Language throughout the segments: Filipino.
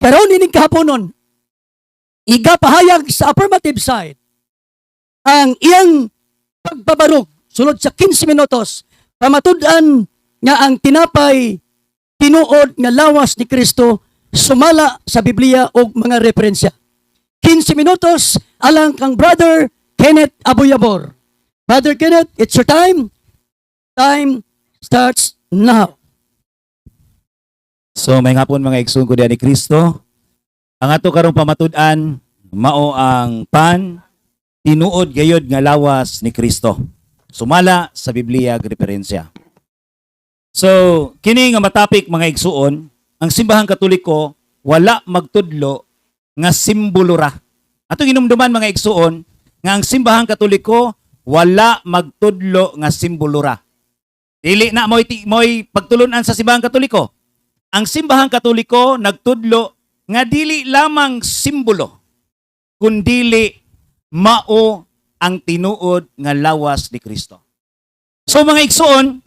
Karon ining kahaponon, igapahayag sa affirmative side ang iyang pagbabarog sulod sa 15 minutos pamatud-an nga ang tinapay tinuod nga lawas ni Kristo sumala sa Biblia og mga referensya. 15 minutos alang kang Brother Kenneth Abuyabor. Brother Kenneth, it's your time. Time starts now. So may hapon mga igsoon ko diyan ni Kristo. Ang ato karong pamatud-an mao ang pan tinuod gayod nga lawas ni Kristo. Sumala sa Biblia ag referensya. So kini nga matapik mga igsoon, ang simbahang Katoliko wala magtudlo nga simbolo ra. Ato ginumduman mga igsoon nga ang simbahang Katoliko wala magtudlo nga simbolo ra. Dili na mo'y pagtulunan sa simbahang Katoliko. Ang simbahang Katoliko nagtudlo nga dili lamang simbolo, kundili mao ang tinuod nga lawas ni Kristo. So mga igsoon,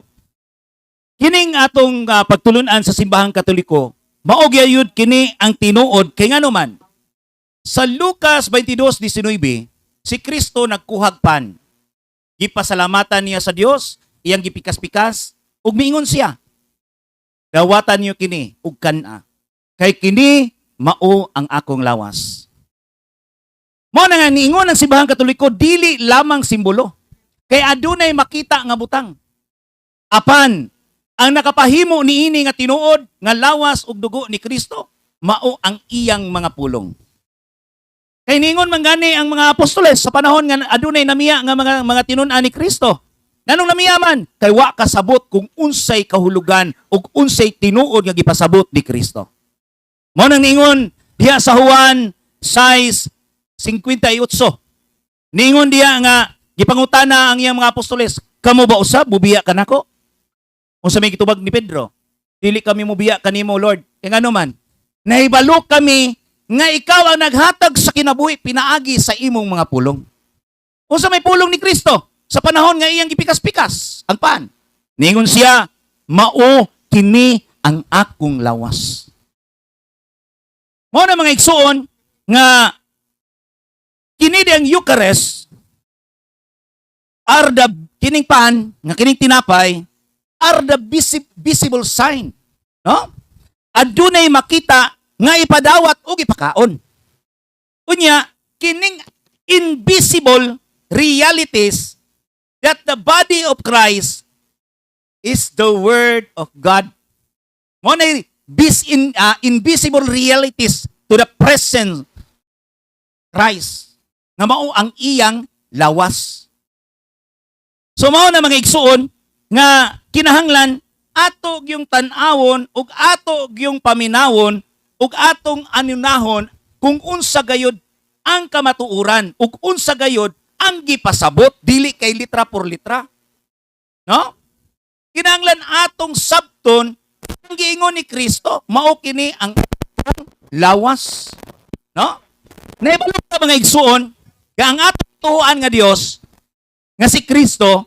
kining atong pagtulunan sa simbahang Katoliko, mao gyud kini ang tinuod kay ngano man. Sa Lucas 22:19, si Kristo nagkuhag pan. Gipasalamatan niya sa Dios, iyang gipikas-pikas, ug miingon siya, dawatan niyo kini ug kana. Kay kini mao ang akong lawas. Mao na nga niingon ang simbahang Katoliko dili lamang simbolo. Kay adunay makita nga butang. Apan ang nakapahimo niini nga tinuod nga lawas ug dugo ni Kristo mao ang iyang mga pulong. Kay niingon man gani ang mga apostoles sa panahon nga adunay namiya nga mga tinun-an ni Kristo. Nanong namiyaman? Kay wa kasabot kung unsay kahulugan ug unsay tinuod nga gipasabot ni Kristo. Mao nang niingon diha sa Juan 6:58. Niingon diha nga gipangutana ang iyang mga apostoles, kamo ba usab mubiya kanako? Unsa may gitubag ni Pedro? Dili kami mubiya kanimo, Lord. Kay ngano man? Nahibalo kami nga ikaw ang naghatag sa kinabuhi pinaagi sa imong mga pulong. Unsa may pulong ni Kristo? Sa panahon nga iyang gipikas-pikas ang pan. Ningon siya, mao kini ang akong lawas. Mao na mga igsoon nga kini ang Eucharist are the kining pan nga kining tinapay are the visible sign, no? Adunay makita nga ipadawat o ipakaon. Unya kining invisible realities that the body of Christ is the Word of God. Mo na invisible realities to the present Christ. Nga mao ang iyang lawas. So mao na mga igsuon nga kinahanglan ato yung tan-awon ug ato yung paminawon ug atong anunahon kung unsa gayud ang kamatuoran ug unsa gayud ang gipasabot, dili kay litra por litra. No? Kinahanglan atong sabton ang giingon ni Kristo, mao kini ang lawas. No? Naibalo ta mga igsuon, nga ang atong tuhuan nga Dios nga si Kristo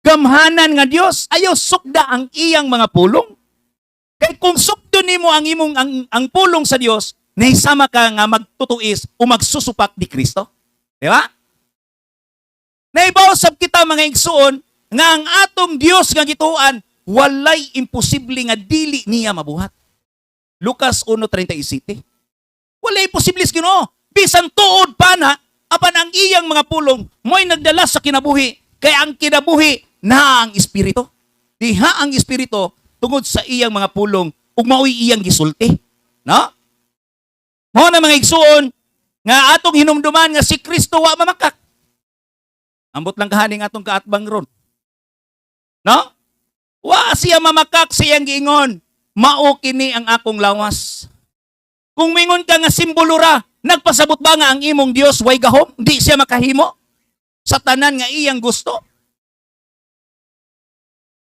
gamhanan nga Dios, ayo sukda ang iyang mga pulong. Kay kung sukdo nimo ang imong ang pulong sa Dios, nahisama ka nga magtutuis o magsusupak ni Kristo. Di ba? Naibawsab kita mga igsuon nga ang atong Dios nga gituan walay imposible nga dili niya mabuhat. Lucas 1:37. Walay imposible sa Ginoo. Bisan tuod pa na apan ang iyang mga pulong mo'y nagdala sa kinabuhi kay ang kinabuhi na ang espiritu. Diha ang espiritu tungod sa iyang mga pulong ug mao'y iyang gisulti. No? Mao na mga igsuon nga atong hinumduman nga si Kristo wa mamakak. Ambot lang kahaning atong kaatbang ron. No? Wa siya mamakak siyang giingon, mao kini ang akong lawas. Kung mingon ka nga simbolo ra, nagpasabot ba nga ang imong Dios way gahom? Di siya makahimo sa tanan nga iyang gusto.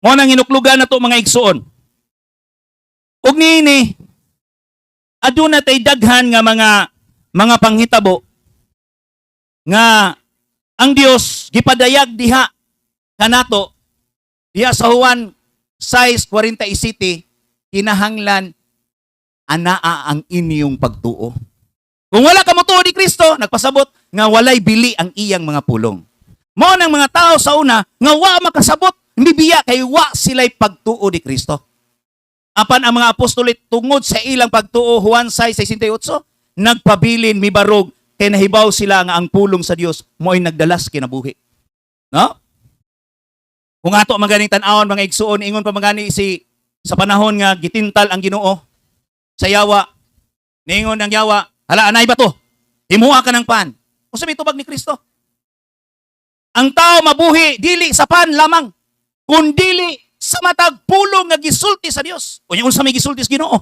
Mo nang hinuklugan nato mga igsuon. Ug niini aduna tay daghan nga mga panghitabo nga ang Dios gipadayag diha kanato diha sa Juan 6:47 kinahanglan anaa ang inyong pagtuo. Kung wala ka motuo ni Kristo, nagpasabot nga walay bili ang iyang mga pulong. Mao nang mga tao sa una nga wa makasabot, bibiya kay wa sila'y pagtuo ni Kristo. Apan ang mga apostolit tungod sa ilang pagtuo, Juan 6:68, nagpabilin mibarog kay nahibaw sila nga ang pulong sa Dios mo'y nagdalas kinabuhi. No? Kung ato maganing tan-awon mga igsuon, ingon pa magani sa panahon nga gitintal ang Ginoo sa yawa, ningon ang yawa, hala anay ba to? Himuha ka ng pan. Kung sabi tubag ni Kristo. Ang tao mabuhi dili sa pan lamang, kundili sa matag pulong nga gisulti sa Dios. Unya unsa may gisulti sa Ginoo?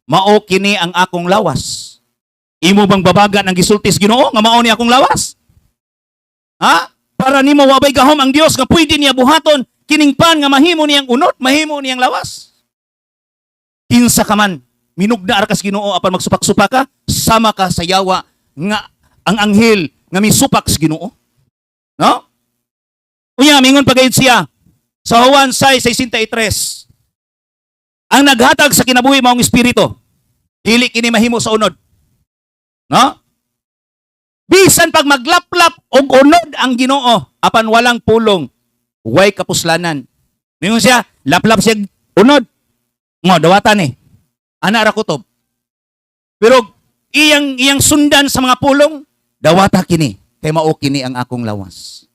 Mao kini ang akong lawas. Imo bang babagan ang gisulti sa Ginoo nga mao ni akong lawas? Ha? Para nimo wabay gahom ang Dios nga pwede niya buhaton kining pan nga mahimo niyang unot, mahimo niyang lawas. Kinsa ka man, minugda ara kas Ginoo apan magsupak-supak ka, sama ka sa yawa nga ang anghel nga misupak sa Ginoo. No? Unya mingon pagayud siya sa Juan 6:63. Ang naghatag sa kinabuhi maong espiritu, dili kini mahimo sa unod. No? Bisan pag maglaplap og unod ang Ginoo apan walang pulong, way kapuslanan. Mingon siya, laplap siya unod. Mo dawatan ni. Ana ra kutob. Pero iyang sundan sa mga pulong, dawata kini kay mao kini ang akong lawas.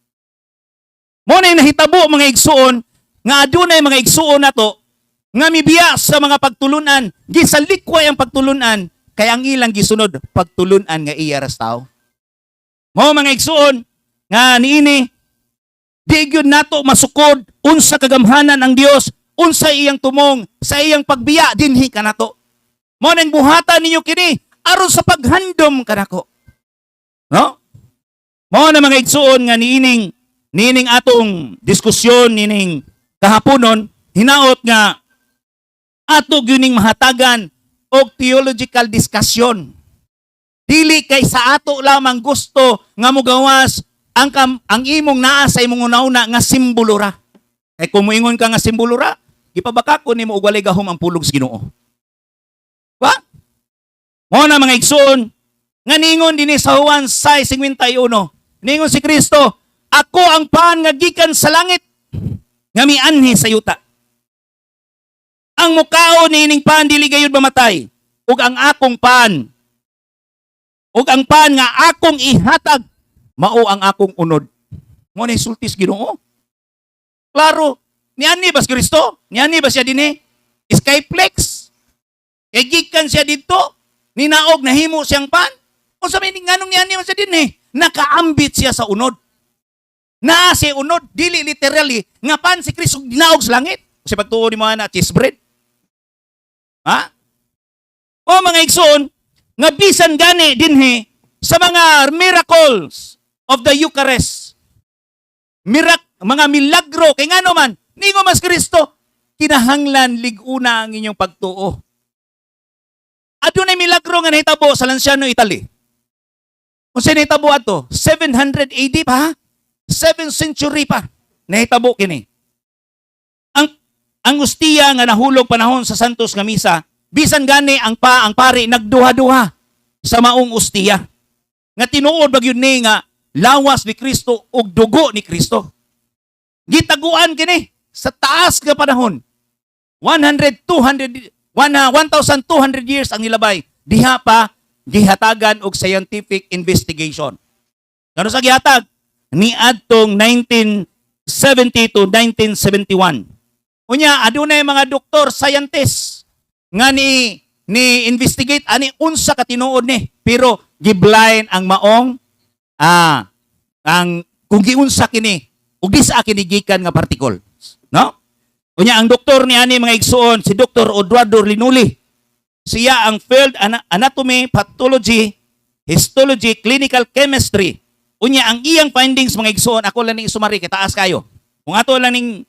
Mo na nahitabo mga igsuon nga adunay mga igsuon nato nga mibiya sa mga pagtulunan, gisalikway ang pagtulunan kay ang ilang gisunod pagtulunan nga iya ras tao. Mo mga igsuon nga niini di gyud nato masukod unsa kagamhanan ang Dios, unsa iyang tumong sa iyang pagbiya dinhi kanato. Mo nang buhatan ninyo kini aron sa paghandom kanako. No? Mo na mga igsuon nga niining atong diskusyon nining kahaponon, hinaot nga ato gyuning mahatagan og theological discussion. Dili kay sa ato lamang gusto nga mogawas ang imong naa sa imong una-una nga simbolo ra. Kay kung moingon ka nga simbolo ra, ipabaka ko nimo og walay gahom ang pulong sa Ginoo. Ba? Mo na mga igsoon nga ningon dinhi sa Juan 6:51. Ningon si Kristo, ako ang pan nga gikan sa langit nga mianhi sa yuta. Ang mukao nining pan dili gayud mamatay, ug ang akong pan ug ang pan nga akong ihatag mao ang akong unod. Mo ni sultis Ginoo. Klaro, niani ba si Kristo? Niani ba siya dinhi? Skyplex. Kay gikan siya dito, ninaog nahimo siyang pan. Unsa may nganong niani man siya dinhi? Nakaambit siya sa unod. Naa siya unod, dili literally nga pan si Kristo dinaog sa langit. Kasi pagtuo ni mga na cheese bread. Ha? O mga igsoon, nga bisan gani dinhi sa mga miracles of the Eucharist. Mga milagro kay ngano man ningo mas Kristo kinahanglan liguna ang inyong pagtuo. Adunay milagro nga nahitabo sa Lanciano, Italy. Unsa nahitabo ato? 700 AD pa? 7th century pa. Nahitabo kini. Ang ustiya nga nahulog panahon sa Santos nga misa, bisan gani ang pari nagduha-duha sa maong ustiya. Nga tinuod ba gyud ni nga lawas ni Kristo ug dugo ni Kristo. Gitaguan kini sa taas nga panahon. 1,200 years ang nilabay. Diha pa gihatagan og scientific investigation. Ngano sa gihatag? Ni adtong 1970 to 1971. Unya adunay mga doktor, scientist nga ni investigate ani unsa ka tinuod ni, pero giblind ang maong ang kung giunsa kini ug disa kini gikan nga particle, no? Unya ang doktor ni ani mga igsuon si Dr. Eduardo Linuli. Siya ang field anatomy, pathology, histology, clinical chemistry. Unya ang iyang findings mga igsuon ako lang ning sumari kay taas kayo. Kung ato lang ning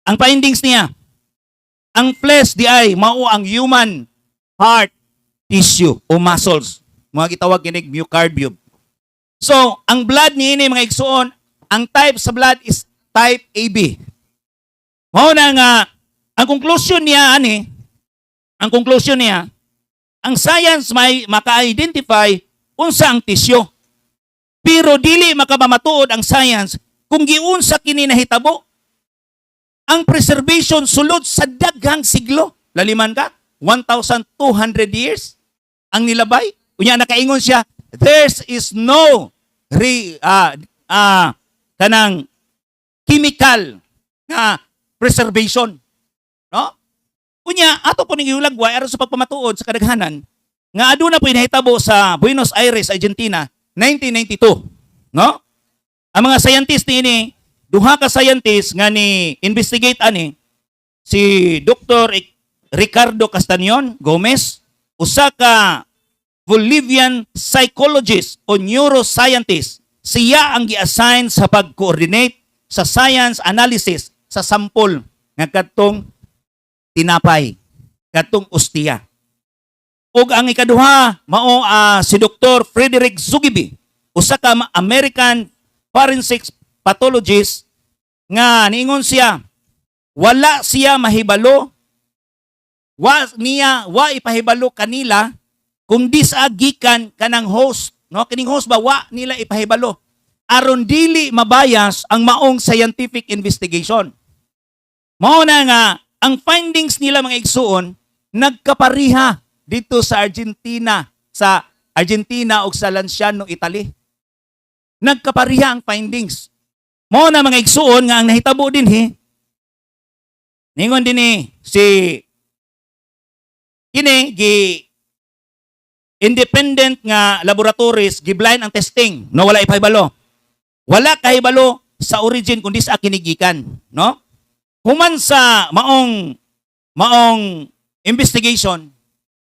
ang findings niya, ang flesh di ay mao ang human heart tissue o muscles. Mga gitawag kinig myocardium. So, ang blood niini mga igsuon, ang type sa blood is type AB. Mao na nga ang conclusion niya ang science may maka-identify unsa ang tisyo. Pero dili makamamatuod ang science kung giunsa kini nahitabo. Ang preservation sulod sa daghang siglo. Laliman ka, 1,200 years ang nilabay. Unya nakaingon siya, there is no kanang chemical na preservation. No? Unya, ato po ning iulagway aron sa pagpamatuod sa kadaghanan nga aduna po nahitabo sa Buenos Aires, Argentina, 1992. No? Ang mga scientist ni duha ka scientist nga ni investigate ani si Dr. Ricardo Castañon Gomez, usa ka Bolivian psychologist o neuroscientist. Siya ang gi-assign sa pag-coordinate sa science analysis sa sample nga kadtong tinapay, kadtong ostiya. Ug ang ikaduha mao si Dr. Frederick Zugibe, usa ka American forensic pathologist nga niingon siya wala siya mahibalo wa ipahibalo kanila kung disagikan kanang host, no, kining host ba wa nila ipahibalo aron dili mabayas ang maong scientific investigation. Mao na nga ang findings nila mga igsuon nagkapariha dito sa Argentina o sa Lanciano, Italy. Nagkapariha ang findings. Mao na mga igsuon nga ang nahitabo din ningon din si kini independent nga laboratories giblind ang testing no wala ipahibalo. Wala kahibalo sa origin kundi sa kinigikan, no? Human sa maong investigation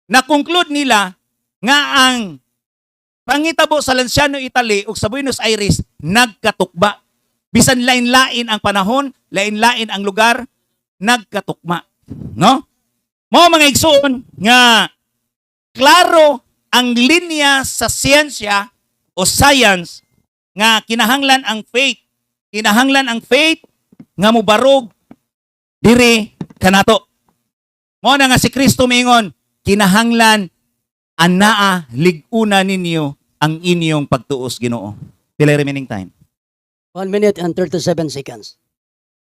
na conclude nila nga ang pangitabo sa Lanciano, Italy ug sa Buenos Aires nagkatukba. Bisan lain-lain ang panahon, lain-lain ang lugar, nagkatukma, no? Mao mga igsoon nga klaro ang linya sa siyensya o science nga kinahanglan ang faith nga mubarog diri kanato. Mao na nga si Kristo mingon, kinahanglan anaa lig-una ninyo ang inyong pagtuos Ginoo. Pila remaining time? 1 minute and 37 seconds.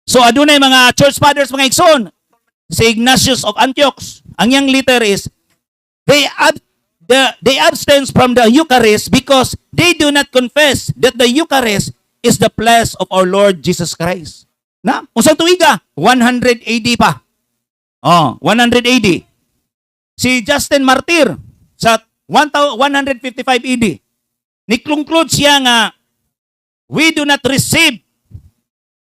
So adunay mga church fathers mga igsoon, si Ignatius of Antioch, ang yang letter is they abstain from the Eucharist because they do not confess that the Eucharist is the flesh of our Lord Jesus Christ. Na, unsang tuiga? 100 AD pa. 100 AD. Si Justin Martyr sa 155 AD. Ni-conclude siya nga we do not receive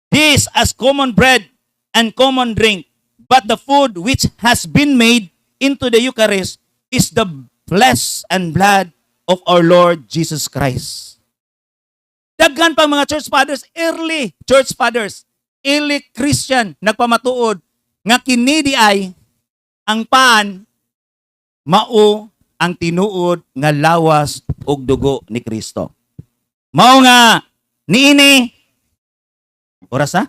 this as common bread and common drink, but the food which has been made into the Eucharist is the flesh and blood of our Lord Jesus Christ. Daghan pa mga church fathers, early Christian, nagpamatuod nga kini di ay ang paan mao ang tinuod nga lawas ug dugo ni Kristo. Mao nga niini oras na?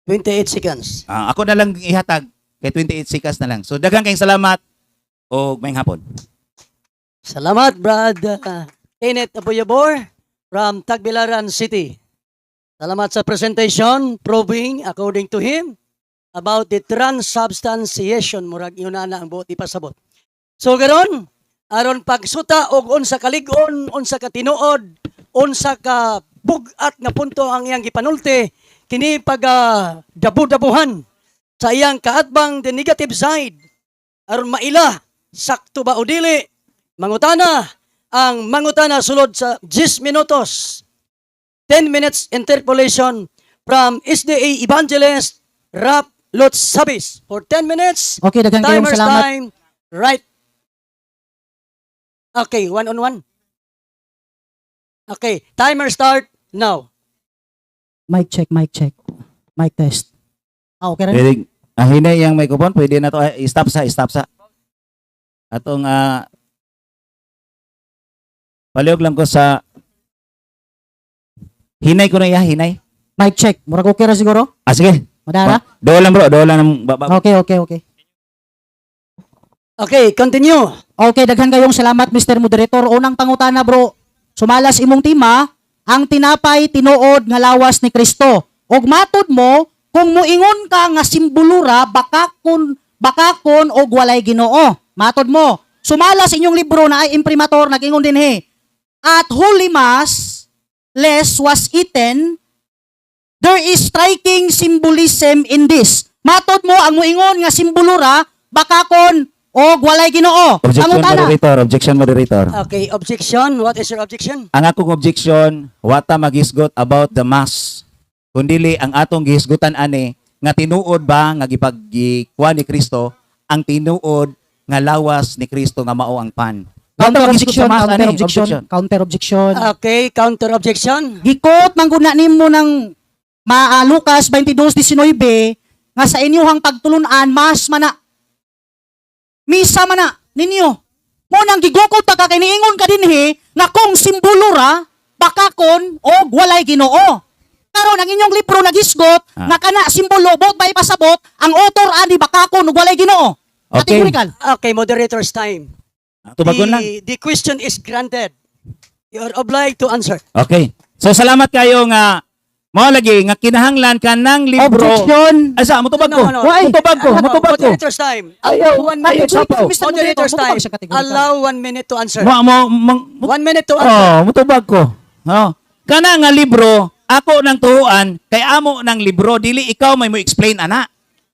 28 seconds. Ako na lang ihatag kay 28 seconds na lang. So daghang kayong salamat o mayang hapon. Salamat, Brad Kenneth Abuyabor from Tagbilaran City. Salamat sa presentation proving according to him about the transubstantiation murag yuna na ang buot ipasabot. So garon aron pagsuta og unsa ka lig-on, unsa ka tinuod, unsa ka bugat nga punto ang iyang gipanulti kini pag dabu-dabuhan sa iyang kaatbang the negative side aron maila sakto ba o dili mangutana ang mangutana sulod sa 10 minutos 10 minutes interpolation from SDA Evangelist Rap Lutz Sabis for 10 minutes. Okay, daghang kayong Timer's salamat. time right. Okay, 1-on-1. Okay, timer start now. Mic check. Mic test. Okay rin? Pwede, hinay yung microphone, pwede na to, stop sa. Atong, paliog lang ko sa, hinay ko na hinay. Mic check. Murag okay ra siguro? Sige. Madara? Doon lang bro, doon lang. Okay. Okay, continue. Okay, daghan kayong salamat, Mr. Moderator. Unang pangutana, bro. Sumalas imong tema, ang tinapay tinuod nga lawas ni Kristo. Og matod mo, kung muingon ka nga simbulura, bakakon og walay Ginoo. Matod mo. Sumalas inyong libro na ay imprimatur, nag-ingon din at Holy Mass, less was eaten, there is striking symbolism in this. Matod mo, ang muingon nga simbulura, bakakon og walay Ginoo. Objection, Pangutana. moderator. Objection, moderator. Okay, objection. What is your objection? Ang akong objection, wata magisgot about the mass. Kundili ang atong gihisgutan ani nga tinuod ba nga gipagikuha ni Kristo ang tinuod nga lawas ni Kristo nga mao ang pan. Counter Wata magisgot objection, sa mass, counter ani. objection, counter objection. Okay, counter objection. Gikot mangguna nimo ng Lucas 22:19 nga sa inyong pagtulunan mas mana misa mana ninyo. Mo nang gigukod ta ka kay niingon ka dinhi nga kung simbulura bakakon og walay Ginoo. Karon ang inyong libro nagisgot nga kana simbolo bot bay pasabot ang author ani bakakon ug walay Ginoo. Okay. Categorical. Okay, moderator's time. Tubagon lang. The question is granted. You are obliged to answer. Okay. So salamat kayo nga mao lagi nga kinahanglan ka ng libro. Objection. Asa mo tubag ko? No, no, no. Why? Mutubag ko, mutubag ko. Moderator's time. Ayaw, One ayaw, minute. sapaw. Mr. Moderator's Moderator, time. siya categorical. Allow 1 minute to answer. Mo 1 minute to answer. mutubag ko. Oh. Kana nga libro, ako nang tuhuan, kay amo ng libro, dili ikaw may mo explain ana.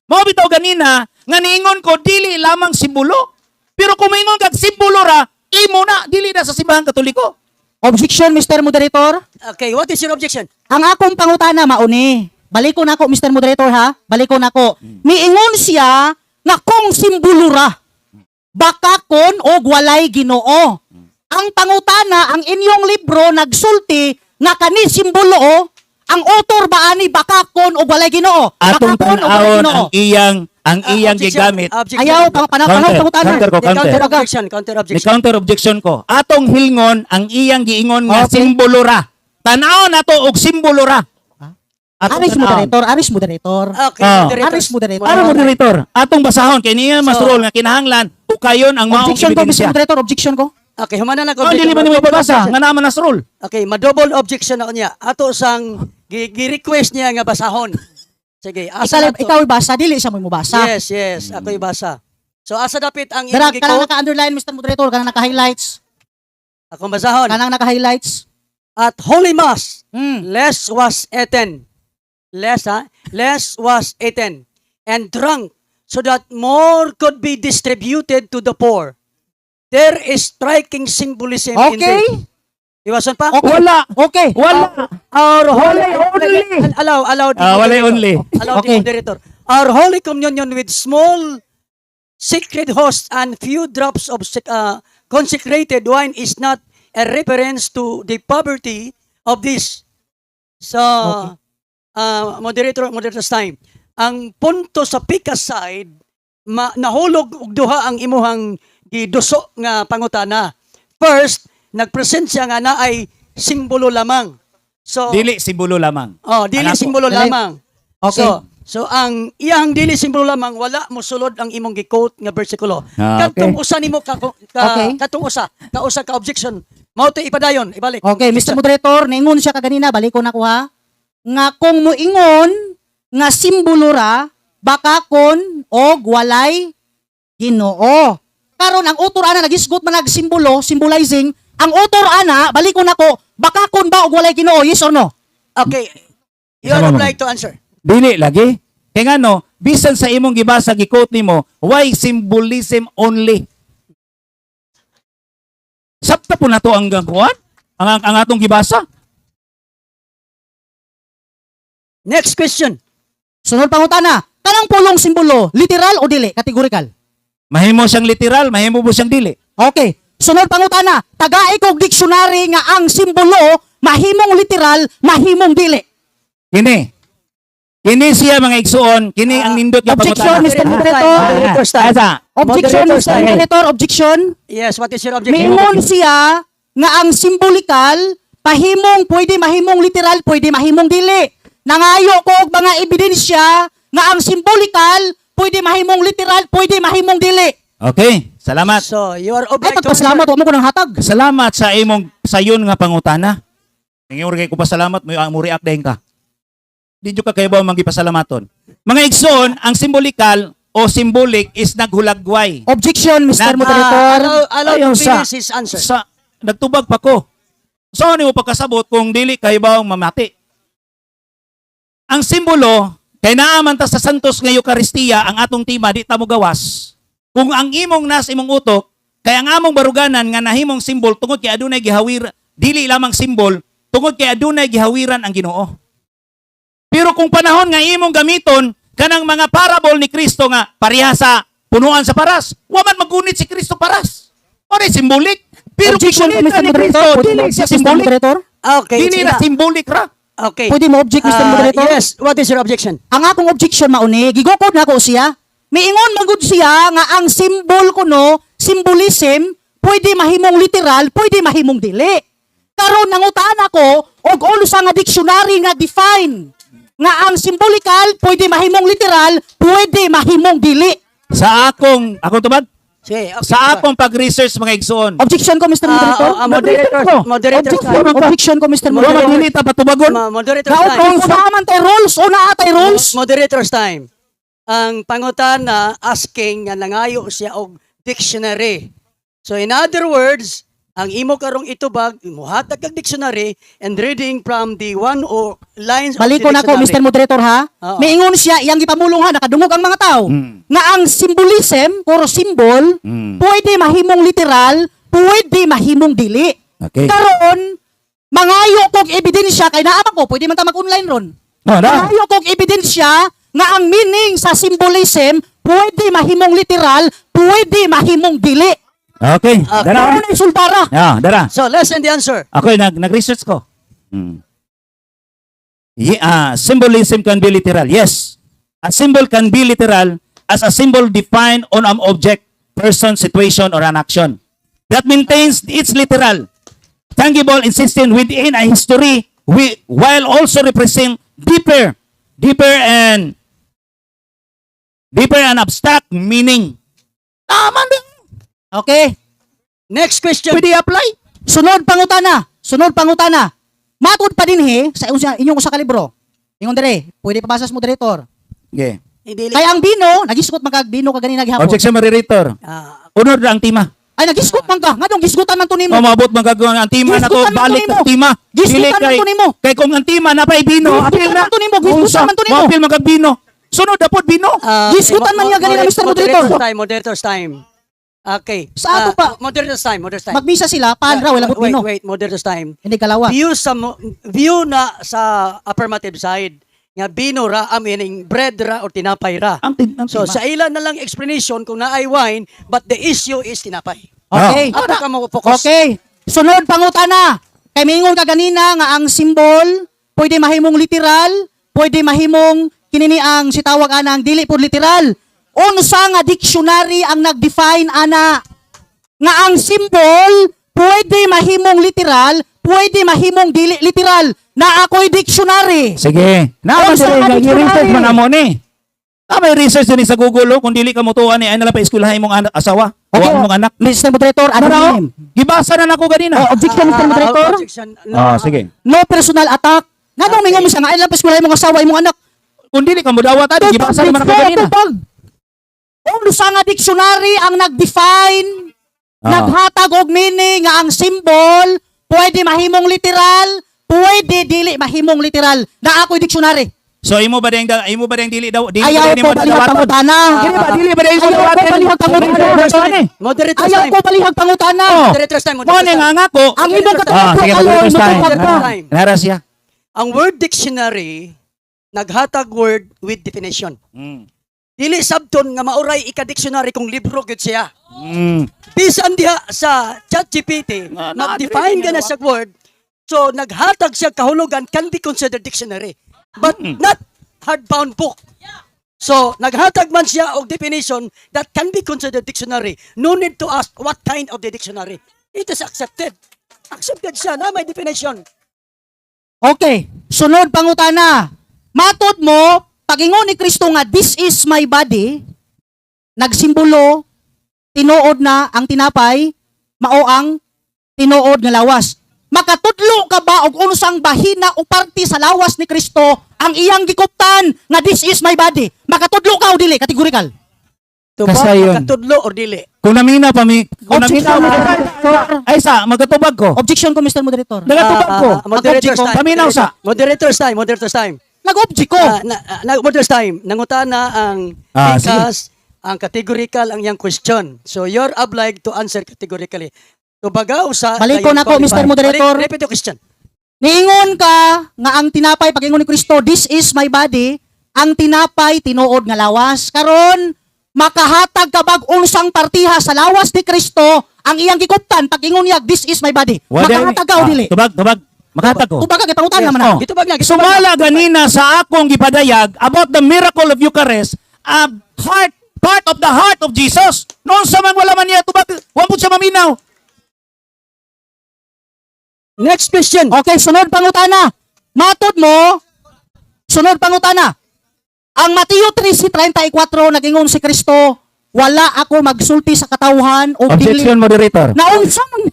Mao bitaw ganina, nga niingon ko dili lamang simbolo. Pero kung maingon kag simbolo ra, imo na dili na sa simbahan Katoliko. Objection, Mr. Moderator. Okay, what is your objection? Ang akong pangutana mauni. Balikon ako, Mr. Moderator, ha? Balikon ako. Miingon siya nga kung simbulura, bakakon og walay Ginoo. Ang pangutana, ang inyong libro nagsulti nga kani simbolo, ang author ba ani bakakon og walay Ginoo? Atong Bakakon og walay tan-awon Ginoo. ang iyang Objection. gigamit. Objection. Ayaw, panahon pangutana. Counter ko, The counter counter. objection. Counter Ni objection. counter objection ko. Atong hilngon ang iyang giingon nga Okay. simbolo ra. Tanaw na to og simbolo ra. Atong Aris tan-awon. Moderator, Aris Moderator. Okay, Ah. moderators. Aris Moderator. Para moderator, atong basahon kay niya mas So- role nga kinahanglan ukayon ang maong Objection ko, Mr. ebidensya. Moderator, objection ko. Okay, humana na ko. Oh, dili man mo ibabasa nga naman nas role. Okay, ma-double objection ako niya. Ato sang gi-request niya nga basahon. Sige, asa na to? Ikaw basa, dili siya mo basa. Yes, yes. Ako ibasa. So, asa dapit ang Dara, imong kanang gikot? naka-underline, Mr. Moderator, kanang naka-highlights. Akong basahon. Kanang naka-highlights. At Holy Mass, Hmm. less was eaten. Less, ha? Less was eaten and drunk so that more could be distributed to the poor. There is striking symbolism in Okay. this. Iwasan pa? Okay. Wala. Okay. Wala. Our holy only. allow the Wala moderator. only. Allow Okay. the moderator. Our holy communion with small sacred hosts and few drops of consecrated wine is not a reference to the poverty of this. So, moderator's time. Ang punto sa Pika side, nahulog og duha ang imuhang giduso nga pangutana. First, nagpresent siya nga na ay simbolo lamang. So, Dili simbolo lamang. dili Ang ako- simbolo Dili. lamang. Okay. So ang iyang dili simbolo lamang wala mo sulod ang imong gi-quote nga bersikulo. Ah, Katong okay. usa nimo Okay. katong usa ka objection. Mao to ipadayon, ibalik. Okay, Mr. Moderator, ningon siya kaganina, balikon ako ha. Nga kung moingon nga simbolo ra, bakakon og walay Ginoo. Karon ang author ana nagisgot man nagsimbolo, symbolizing, ang author ana, balikon ako, bakakon ba og walay Ginoo? Yes or no? Okay. You Isa are mo, obliged to answer. Dili lagi. Kaya nga no, bisan sa imong gibasa gi-quote nimo, why symbolism only? Sabta po na to ang kuan? Ang atong gibasa? Next question. Sunod pangutana, kanang pulong simbolo, literal o dili? Categorical. Mahimo siyang literal, mahimo mo siyang dili. Okay. Sunod pangutana, tagaay kog dictionary nga ang simbolo mahimong literal, mahimong dili. Kini siya mga igsuon, kini ang nindot nga Objection, pangutana. Mr. Moderator. Moderator's time. Asa? Objection, Moderator's Mr. time. Moderator, objection. Yes, what is your objection? Mingon siya nga ang simbolikal, pahimong, pwede mahimong literal, pwede mahimong dili. Nangayo ko og mga ebidensya nga ang simbolikal, pwede mahimong literal, pwede mahimong dili. Okay, salamat. So, you are Ay, obliged to pagpasalamat, huwag mo ko ng hatag. Salamat sa imong sayon nga pangutana. Ngayon kay ko pasalamat mo react din ka. Di jud ka kay ba mangipasalamaton. Mga igsoon, ang simbolikal o symbolic is naghulagway. Objection, Mr. Nat- Moderator. allow Ayaw to sa- finish his answer. Sa nagtubag pa ko. So ano mo pagkasabot kung dili kay ba mamati? Ang simbolo kay naaman ta sa Santos nga Eucharistia ang atong tima di ta mo gawas. Kung ang imong nas imong utok kay ang among baruganan nga nahimong simbol tungod kay adunay gihawir dili lamang simbol tungod kay adunay gihawiran ang Ginoo. Pero kung panahon nga imong gamiton kanang mga parable ni Kristo nga pareha sa punuan sa paras, wa man magunit si Kristo paras. Ora symbolic. Pero Objection, gigunit Mr. ni Kristo Moderator. Pwede mo dili object, siya Mr. symbolic. Moderator? Okay, Dili na symbolic ra. Okay. Pwede mo object, Mr. Moderator? Yes, what is your objection? Ang akong objection mauni, gigukod na ko siya. Miingon magud siya nga ang symbol kuno, symbolism, pwede mahimong literal, pwede mahimong dili. Karon nangutaan ako og ulo sa nga dictionary nga define nga ang symbolical pwede mahimong literal, pwede mahimong dili. Sa akong tubag? Sige, okay. Sa akong pag-research mga igsoon. Objection ko, Mr. Moderator. Moderator Objection ko, Mr. Wala Moderator. dili ta patubagon. Moderator's Kaupong time. sa aman tay rules o na atay rules. Moderator's time. Ang pangutana asking nga nangayo siya og dictionary. So in other words, ang imo karong itubag, imuhatag kag dictionary and reading from the one or lines Baliko of na the ko, Mr. dictionary. Moderator, ha? Oo. Miingon siya, iyang gipamulong ha, nakadungog ang mga tao. Nga ang symbolism, or symbol, pwede mahimong literal, pwede mahimong dili. Okay. Karon, mangayo kog ebidensya, kay naamang ko, pwede man ta mag-online ron. Oh, na. Mangayo kog ebidensya, nga ang meaning sa symbolism, pwede mahimong literal, pwede mahimong dili. Okay. Dara. Ano na isultara? Dara. So listen the answer. Ako nag-research ko. Symbolism can be literal. Yes. A symbol can be literal as a symbol defined on an object, person, situation, or an action that maintains its literal, tangible, insistent within a history while also representing deeper and abstract meaning. Tama din. Okay. Next question. Pwede apply. Sunod pangutana. Matod pa din sa inyong usa ka libro. Ingon dire, pwede pabasa sa moderator. Okay. Hindi Kaya ang bino, nagisgot man kag bino kaganina gihapon. Objection, moderator. Unod ang tima. Ay nagisgot man ka. Ngadong gisgutan man to nimo. Mamabot magagawa ang tima na to, Gisgutan man balik to nimo. ang tima. Gisgutan Dili man to nimo. Kay kung ang tima na pa'y bino, Gisgutan apil na. man to nimo, gisgutan man to nimo. Apil magabino. Sunod, dapat bino. Gisgutan man niya ganina, Mr. Moderator. Moderator's time. Okay. Sa ato pa. Moderator's time. Magmisa sila, paan raw, wala bot bino. Wait, moderator's time. Hindi kalawa. View na sa affirmative side nga bino ra meaning bread ra o tinapay ra. Ang So tima. sa ilan na lang explanation kung naay wine but the issue is tinapay. Okay. Ato ka mo focus. Okay. Sunod pangutana. Kay mingon ka ganina nga ang symbol pwede mahimong literal, pwede mahimong kinini ang sitawag anang dili pud literal. Unsa nga dictionary ang nag-define ana nga ang symbol pwede mahimong literal, pwede mahimong dili literal. Na ako'y dictionary. Sige. Naman Unsa sila, nga i-research dictionary? man amo ni. May research din sa Google, kung dili ka mutuan ni, ay nala pa eskwelahan mong asawa. O Okay. ang mong anak. Mr. Moderator, ano Ano? name? Gibasa na nako ganina. Objection, Mr. Moderator. Objection. Sige. No personal attack. Nga nung mingon mo siya nga, ilang paskwala imong asawa, imong anak. Kung dili ka mudawat adi, gibasa naman ako ganina. Kung sa nga dictionary ang nag-define, naghatag og meaning nga ang symbol, pwede mahimong literal, pwede dili mahimong literal. Na ako'y dictionary. So imo ba ding dili daw dili Ayaw ba ding ko mo palihag dawaton? pangutana. Dili ba ding Ayaw ko palihag pangutana. Moderator's Ayaw time. ko palihag pangutana. Moderator's time. Mo Moderator's ni time. nga ko. Ang ibang Sige, katawa, ayaw moderator's mo time. pangutana. time. Nara siya. Ang word dictionary naghatag word with definition. Dili sabton nga mauray ika-dictionary kung libro gyud siya. Bisan diha sa ChatGPT, mag-define ka na sa word, so naghatag siya kahulugan can be considered dictionary. But not hardbound book. So, naghatag man siya og definition that can be considered dictionary. No need to ask what kind of the dictionary. It is accepted. Accepted siya na may definition. Okay, sunod pangutana. Matod mo, pagingon ni Kristo nga, this is my body, nagsimbolo, tinuod na ang tinapay, mao ang tinuod nga lawas. Makatudlo ka ba og unsang bahina o parte sa lawas ni Kristo ang iyang gikuptan nga this is my body? Makatudlo ka o dili? Kategorikal. Tubag, Kasayon. makatudlo, or dili? Kung namina pa mi, kung namina ay sa magatubag ko. Objection ko, Mr. Moderator. Nagatubag ko. Moderator's time. Paminaw sa. Moderator's time. Moderator's time. Nag-object ko. Moderator's time. Nangutana ang pikas, ang categorical ang iyang question. So you're obliged to answer categorically. Tubagaw sa... Balik ko na ko, Mr. Moderator. Repeat yung question. Niingon ka nga ang tinapay pag-ingon ni Kristo, this is my body, ang tinapay tinuod nga lawas. Karon makahatag ka bag unsang partiha sa lawas ni Kristo ang iyang gikuptan pag-ingon niya, this is my body. Makahatag ka o dili? Tubag. Makatag ko. Tubaga gipangutan naman ako. Gitubag na. Sumala ganina sa akong gipadayag about the miracle of Eucharist, part of the heart of Jesus. Noon sa man wala man niya tubag, wa mo siya maminaw. Next question. Okay, sunod pangutana. Matod mo, sunod pangutana. Ang Mateo 13:34 nagingon si Kristo, wala ako magsulti sa katawhan o dili. Objection, moderator. Naunsa man.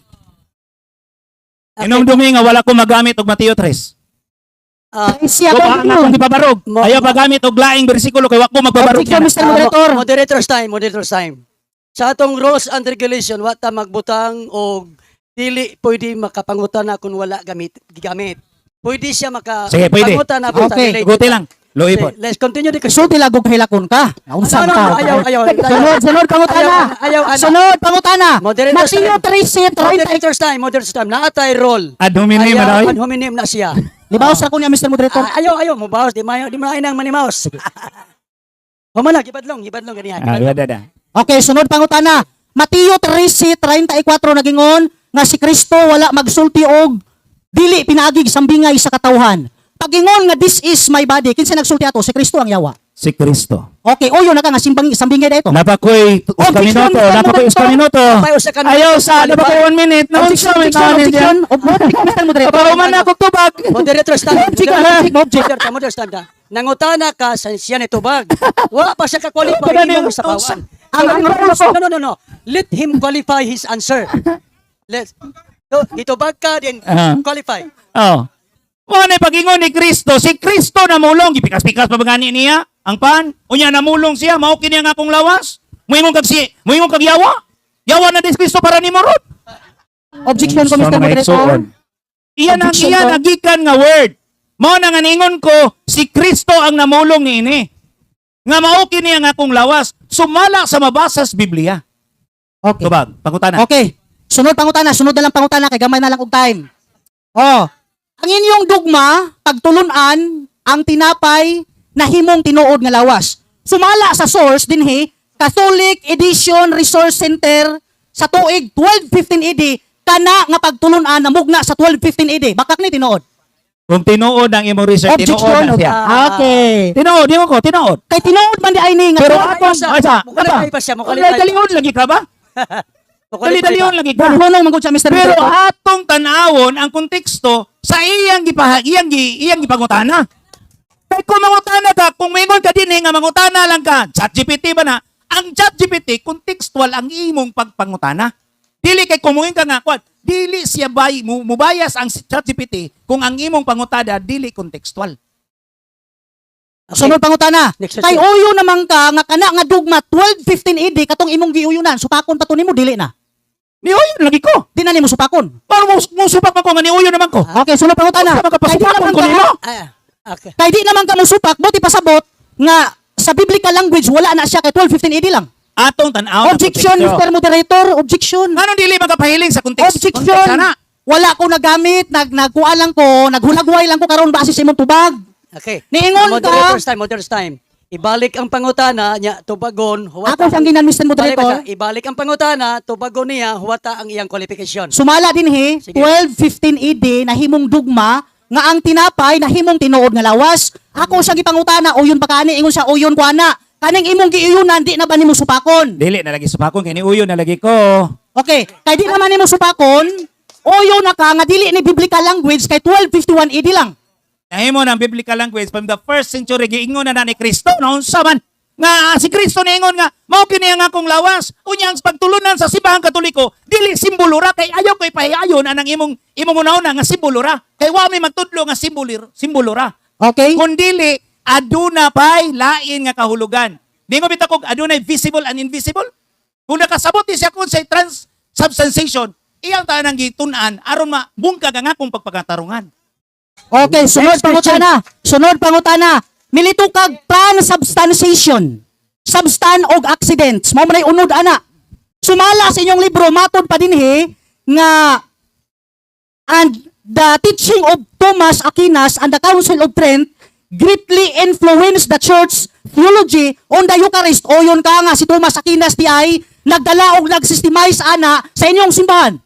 Inom dumi nga wala ko magamit og Mateo 3. Siya Kung ko. ang akong gipabarog, ayaw pagamit og laing bersikulo kay wa ko magpabarog. Objection, Mr. Moderator. Moderator's time. Moderator's time. Sa atong rules and regulation, wata magbutang o dili pwede makapangutana kung wala gigamit. Pwede siya Sige, pwede. makapangutana. Okay, Guti lang. Loy po. Let's continue the So tilagog hilakon ka. Naunsa No, ka. ayaw. Sunod pangutana. Ayaw. Sunod pangutana. Moderator's Mateo time. 13:34. Moderator's time. Naatay roll. Ad hominem Ayaw, manoy. ad hominem na siya. Libaos ra ko niya, Mr. Moderator. Ayaw, mubawas. Di mo nang manimaos. Humana, gibadlong ganihan. Dada. Okay, sunod pangutana. Mateo 13:34 nagingon nga si Kristo wala magsulti og dili pinaagig sambingay sa katawhan. Pagingon nga this is my body, kinsa nagsulti ato? Si Kristo ang yawa. Si Kristo. Okay, oyo na ka nga sambingay dito. Napakoy uska minuto, napakoy uska minuto. Ayaw sa napakoy 1 minute. Naunsa man Objection. Mr. Moderator. Papahuman na ako tubag. Moderator's time. Object. Moderator's time na. Nangutana ka sa siya ni tubag. Wala pa siya ka-qualify. Wala na Hindi mo yung sa pawan. tawsa. No. Let him qualify his answer. Itubag ka, then qualify. Oh. Mo na pagingon ni Kristo, si Kristo namulong gipikas-pikas pa bangani niya ang pan. Unya namulong siya, mao kini ang akong lawas. Muingon kag yawa. Yawa na dis Kristo para nimo rod. Objection ko, Mr. Moderator. Iyan ang Objection iyan ko. nagikan nga word. Mao na nga ningon ko, si Kristo ang namulong niini. Nga mao kini ang akong lawas. Sumala sa mabasa sa Biblia. Okay. Tubag, pangutana. Okay. Sunod pangutana, sunod na lang pangutana kay gamay na lang og time. Oh. Ang inyong dugma, pagtulunan ang tinapay na himong tinuod nga lawas. Sumala sa source dinhi, Catholic Edition Resource Center sa tuig 1215 AD kana nga pagtulunan na mugna sa 1215 AD. Bakak ni tinuod. Kung tinuod ang imong research, tinuod na siya. Okay. Tinuod, di mo ko, tinuod. Kay tinuod man di ay ni nga. Pero Pero atong, asa, Mukalipay pa siya, dali-dalion lagi ka ba? Dali-dalion lagi ka. Hulong man gud sa Mr. Pero Moderator. atong tanawon ang konteksto sa iyang iyang gipangutana. Kay kung mangutana ka, kung mingon ka din nga mangutana lang ka, ChatGPT ba na? Ang ChatGPT kontekstual ang imong pagpangutana. Dili kay kumuin ka nga kwat, dili siya mubayas ang ChatGPT kung ang imong pangutada dili kontekstual. Sunod pangutana. Next Kay question. uyo naman ka nga kana nga dugma 1215 AD katong imong giuyunan supakon pa to nimo dili na. Ni uyon lagi ko. Di na nimo supakon. Para mo supak man ko nga ni uyon naman ko. Okay, sunod pangutana. Sa Kay di makapasupakon naman ko ka, nimo. Okay. kay di naman ka mo supak, buti pasabot nga sa biblical language wala na siya kay 1215 AD lang. Atong tanaw. Objection, Mr. Moderator, objection. Anong dili magapahiling sa konteksto? Objection. Sana. Wala ko nagamit, nagkuha lang ko, naghulagway lang ko karon base sa imong tubag. Okay. Niingon ka. Moderator's time. Ibalik ang pangutana niya, tubagon, huwata. Ako siyang ginan, Mr. Moderator. Ibalik ang pangutana, tubagon niya, huwata ang iyang qualification. Sumala din Sige. 1215 AD na himong dugma nga ang tinapay na himong tinuod nga lawas. Ako siyang gipangutana, uyon pa kani ingon siya uyon ko ana. Kaning imong giuyunan di na ba nimo supakon? Dili na lagi supakon kay ni uyon na lagi ko. Okay, kay di naman nimo supakon, uyon na ka nga dili ni biblical language kay 1251 AD lang. Nahimo ng biblical language from the first century giingon na ni Kristo noon sa man. Nga si Kristo niingon nga mao kini ang akong lawas. Unya ang pagtulunan sa simbahang Katoliko dili simbolo ra kay ayaw koy pahiayon anang imong una nga simbolo ra. Kay wa may magtudlo nga simbolo ra. Okay? Kun dili aduna pay lain nga kahulugan. Ningo bitaw kog adunay visible and invisible. Kung nakasabot ni siya kun sa transubstantiation, iyang tanang gitun-an aron mabungkag ang akong pagpakatarungan. Okay, sunod Next question. pangutana. Sunod pangutana. Milito kag transubstantiation. Substan og accidents. Mao man unod ana. Sumala sa inyong libro matud pa dinhi nga and the teaching of Thomas Aquinas and the Council of Trent greatly influenced the church theology on the Eucharist. O yun ka nga si Thomas Aquinas di ay nagdala og nagsystemize ana sa inyong simbahan.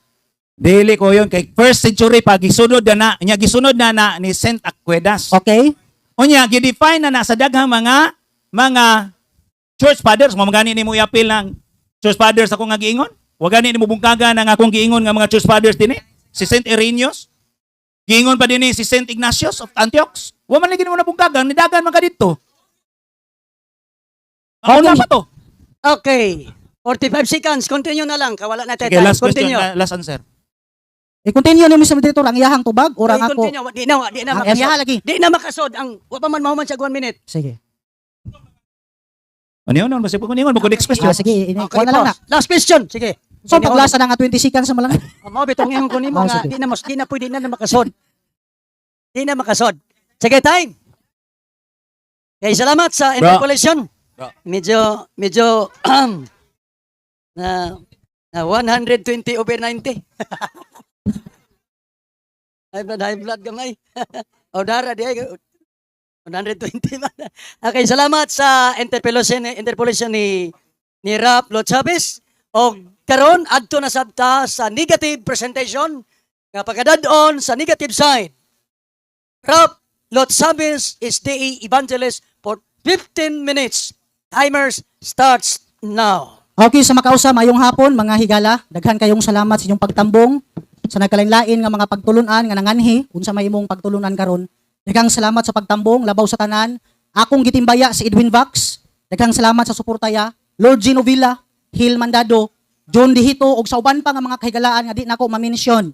Dili ko yun kay first century pa gisunod na ni Saint Aquinas. Okay? Unya gidefine na sa daghang mga church fathers, mo magani nimo i-appeal ng church fathers ako nga giingon. Wa gani nimo bungkagan ang akong giingon nga mga church fathers dinhi. Si Saint Irenaeus, giingon pa dinhi si Saint Ignatius of Antioch. Wa man lagi nimo nabungkagan, nidagan man ka dito. Ano na pa to? Okay. 45 seconds. Continue na lang. Kawala na tayo. Okay, last question, Continue. last answer. I-continue ni Mr. Moderator ang iyahang tubag o ang ako. Continue. Di na Ang makasod. iyaha lagi. Di na makasod. Wa pa man mahuman sa 1 minute. Sige. Ano yun? Basta po kuningon, magkod next question. Sige, Okay, kuha na lang na. pause. Last question. Sige. So paglasa na nga 20 seconds sa malang. Mao bitong iyang kunin mo Oh, nga sige. di na pwede na makasod. Di na makasod. Sige, time. Okay, salamat sa interpolation. Bro. Medyo na 120 over 90. high blood gamay. O dara di ay 120 man. Okay, salamat sa interpolation ni Rap Lot Chavez. O karon adto na sabta sa negative presentation nga pagkadadon sa negative side. Rap Lot Chavez is the evangelist for 15 minutes. Timers starts now. Okay, sa makausa, mayong hapon, mga higala. Daghan kayong salamat sa inyong pagtambong sa nagkalain-lain nga mga pagtulunan nga nanganhi unsa may imong pagtulunan karon. Daghang salamat sa pagtambong labaw sa tanan. Akong gitimbaya si Edwin Vax. Daghang salamat sa suportaya Lord Gino Villa, Hil Mandado, John Dihito ug sa uban pa nga mga kahigalaan nga di nako ma-mention.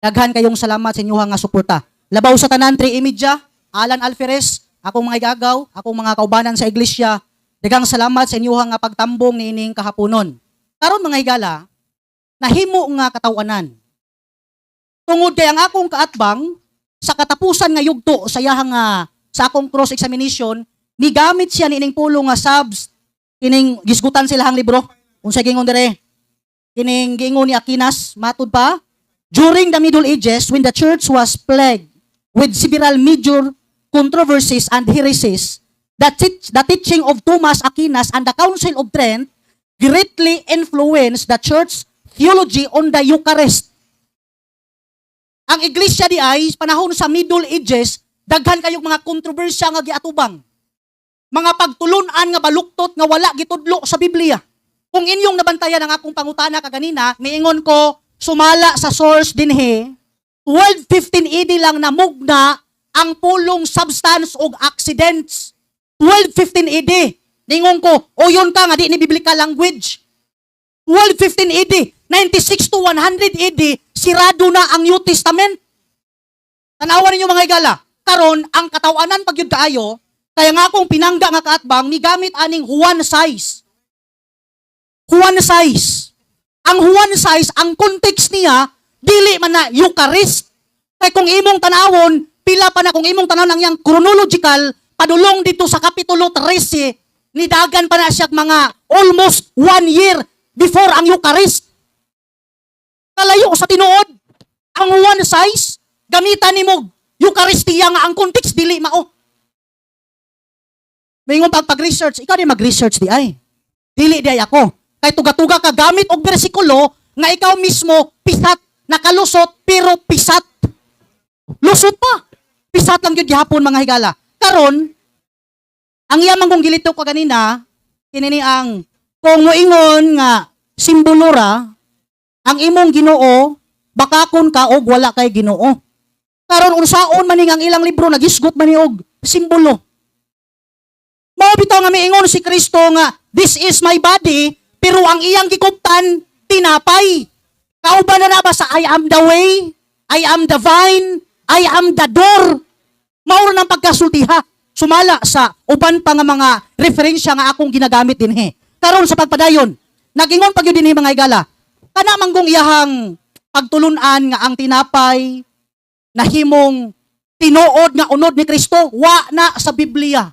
Daghan kayong salamat sa inyong nga suporta. Labaw sa tanan 3 Imidya, Alan Alferez, akong mga igagaw, akong mga kaubanan sa iglesia. Daghang salamat sa inyong nga pagtambong niining kahaponon. Karon mga higala, nahimo nga katawanan. Tungod kay ang akong kaatbang sa katapusan nga yugto sa iyahang sa akong cross examination, migamit siya niining pulong nga subs kining gisgutan silahang libro. Unsay gingon dire? Kining giingon ni Aquinas matud pa, during the Middle Ages when the church was plagued with several major controversies and heresies, the teaching of Thomas Aquinas and the Council of Trent greatly influenced the church theology on the Eucharist. Ang iglesia di ay panahon sa Middle Ages, daghan kayong mga kontrobersya nga giatubang. Mga pagtulunan nga baluktot nga wala gitudlo sa Biblia. Kung inyong nabantayan ang akong pangutana kaganina, miingon ko sumala sa source dinhi 1215 AD lang namugna ang pulong substance og accidents. 1215 AD. Ningon ko, o yun ka nga di ni biblical language. 1215 AD, 96 to 100 AD, sirado na ang New Testament. Tanawan ninyo mga higala, karon ang katawanan pagyud kaayo, kaya nga akong pinangga nga kaatbang, migamit aning Juan size. Juan size. Ang Juan size, ang context niya, dili man na Eucharist. Kaya kung imong tanawon, pila pa na kung imong tanawon ang yang chronological, padulong dito sa Kapitulo 13, nidagan pa na siya mga almost 1 year before ang Eucharist. Kalayo sa tinuod, ang one size, gamitan ni mo Eucharistia nga ang context, dili mao. May ngong pag-research, ikaw di mag-research di ay. Dili di ay ako. Kay tuga-tuga ka gamit og bersikulo nga ikaw mismo pisat, nakalusot pero pisat. Lusot pa. Pisat lang yun gihapon mga higala. Karon, ang iyamang kong gilito ko kanina, kinini ang kung moingon nga simbolura, ang imong Ginoo, bakakon ka og wala kay Ginoo. Karon unsaon man ning ang ilang libro nagisgot man ni og simbolo. Mao bitaw nga miingon si Kristo nga this is my body, pero ang iyang gikuptan tinapay. Kauban na ba sa I am the way, I am the vine, I am the door. Mao ra ng pagkasultiha. Sumala sa uban pa nga mga referensya nga akong ginagamit dinhi. Karon sa pagpadayon, nagingon pag yun dinhi mga igala. Kana manggong iyahang pagtulunan nga ang tinapay nahimong tinuod nga unod ni Kristo, wa na sa Biblia.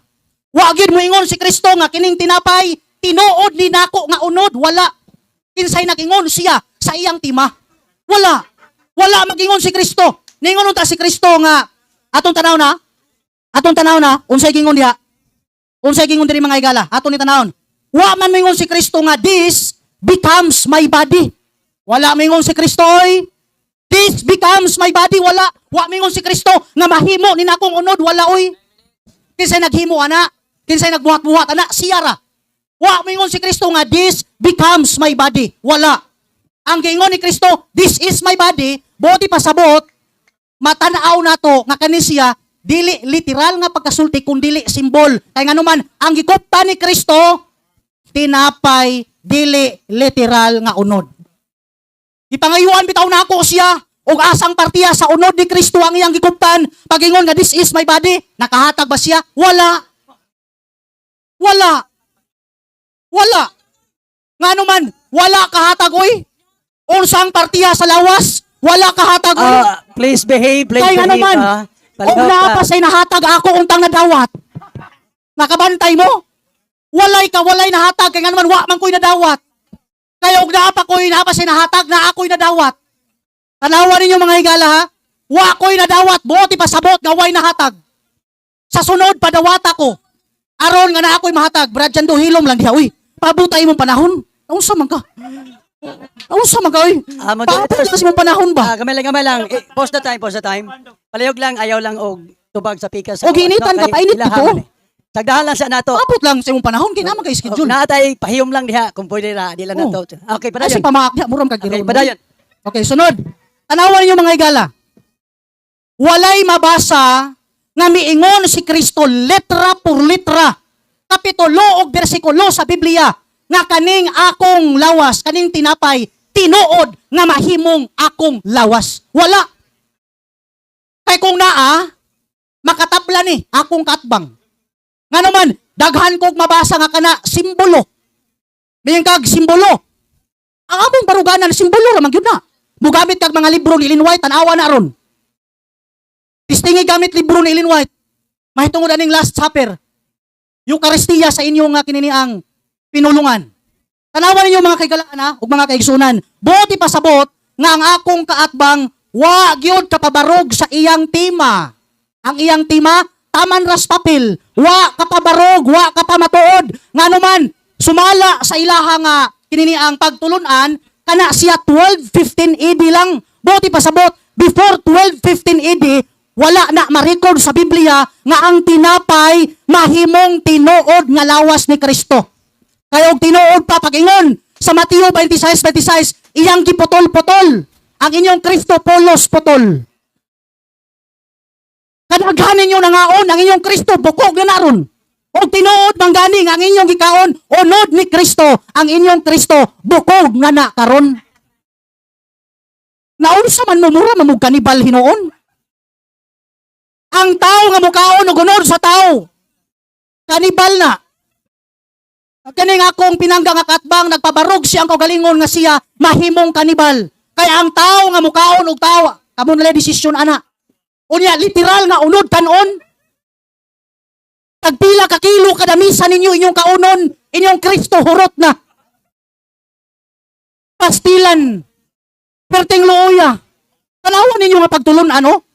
Wa gyud mo ingon si Kristo nga kining tinapay tinuod ni nako nga unod, wala. Kinsay nagingon siya sa iyang tima? Wala. Wala magingon si Kristo. Ningon ta si Kristo nga atong tanaw na. Atong tanaw na unsay gingon diha? Unsay gingon diri mga igala? Aton ni tanawon. Wa man mingon si Kristo nga this becomes my body. Wala mingon si Kristo oy. This becomes my body, wala. Wa mingon si Kristo nga mahimo ni nakong unod, wala oy. Kinsay naghimo ana? Kinsay nagbuhat-buhat ana? Siya ra. Wa mingon si Kristo nga this becomes my body, wala. Ang gingon ni Kristo, this is my body, body pasabot, matanaw nato nga kani siya dili literal nga pagkasulti kun dili simbol. Kay nganuman ang gikuptan ni Kristo tinapay dili literal nga unod. Ipangayuan bitaw nako siya og asang partiya sa unod ni Kristo ang iyang gikuptan. Pagingon nga this is my body, nakahatag ba siya? Wala. Wala. Wala. Nganuman wala kahatag oy. Unsang partiya sa lawas? Wala kahatag oy. Please behave, please Kay behave. naman, kung napas ay nahatag ako untang nadawat. Nakabantay mo? Walay ka, walay nahatag. Kaya nga naman, wa man ko'y nadawat. Kaya og naapa ko'y napas ay nahatag, na ako'y nadawat. Tanawan ninyo mga higala ha? Wa ko'y nadawat, buti pasabot, gaway nahatag. Sa sunod, padawat ako. Aron nga na ako'y mahatag, brad dyan do, hilom lang diha. Uy, pabutay mong panahon. Unsa man ka? Unsa man ka, uy? Paabot kasi mong panahon ba? Gamay lang. Pause the time. Palayog lang, ayaw lang og tubag sa pikas. O ginitan ka, painit dito. Sagdahan lang sa nato. Abot lang sa imong panahon, kinama kay schedule. Naatay, pahiyom lang diha, kung pwede na, di lang nato. Okay, Kasi padayon. pamaak niya, muram kag Okay, giro. padayon. Okay, sunod. Tanawan niyo mga igala. Walay mabasa nga miingon si Kristo letra por letra, kapitulo ug bersikulo sa Biblia nga kaning akong lawas, kaning tinapay, tinuod nga mahimong akong lawas. Wala. Kay kung naa, makatabla ni akong katbang. Nga naman, daghan kog mabasa nga kana simbolo. Mayang kag simbolo. Ang among baruganan, simbolo ramang yun na. Mugamit kag mga libro ni Ellen White, tanawa na ron. Tistingi gamit libro ni Ellen White. Mahitungod aning Last Supper. Eucharistia sa inyong kininiang pinulungan. Tanawa ninyo mga kaigalaan ha, ug mga kaigsunan. Buti pasabot nga ang akong kaatbang wa gyud kapabarog sa iyang tema. Ang iyang tema, taman ras papel. Wa kapabarog, wa kapamatuod. Nganuman, sumala sa ilaha nga kininiang pagtulunan, kana siya 1215 AD lang. Buti pasabot, before 1215 AD, wala na ma-record sa Biblia nga ang tinapay mahimong tinuod nga lawas ni Kristo. Kaya og tinuod pa pagingon sa Mateo 26:26, iyang giputol-putol ang inyong Kristo polos putol. Kadaghan ninyo nangaon ang inyong Kristo bukog na naron. Og tinuod man gani nga ang inyong gikaon unod ni Kristo, ang inyong Kristo bukog nga na karon. Naunsa man mumura mamug kanibal hinuon? Ang tao nga mukaon og unod sa tao. Kanibal na. Kani nga akong pinangga nga katbang nagpabarog siya ang kaugalingon nga siya mahimong kanibal. Kaya ang tao nga mukaon og tao, kamo nila desisyon ana. Unya literal nga unod kanon. Tagpila ka kilo kada misa ninyo inyong kaunon, inyong Kristo hurot na. Pastilan. Perteng looya. Tanawan ninyo nga pagtulunan, ano?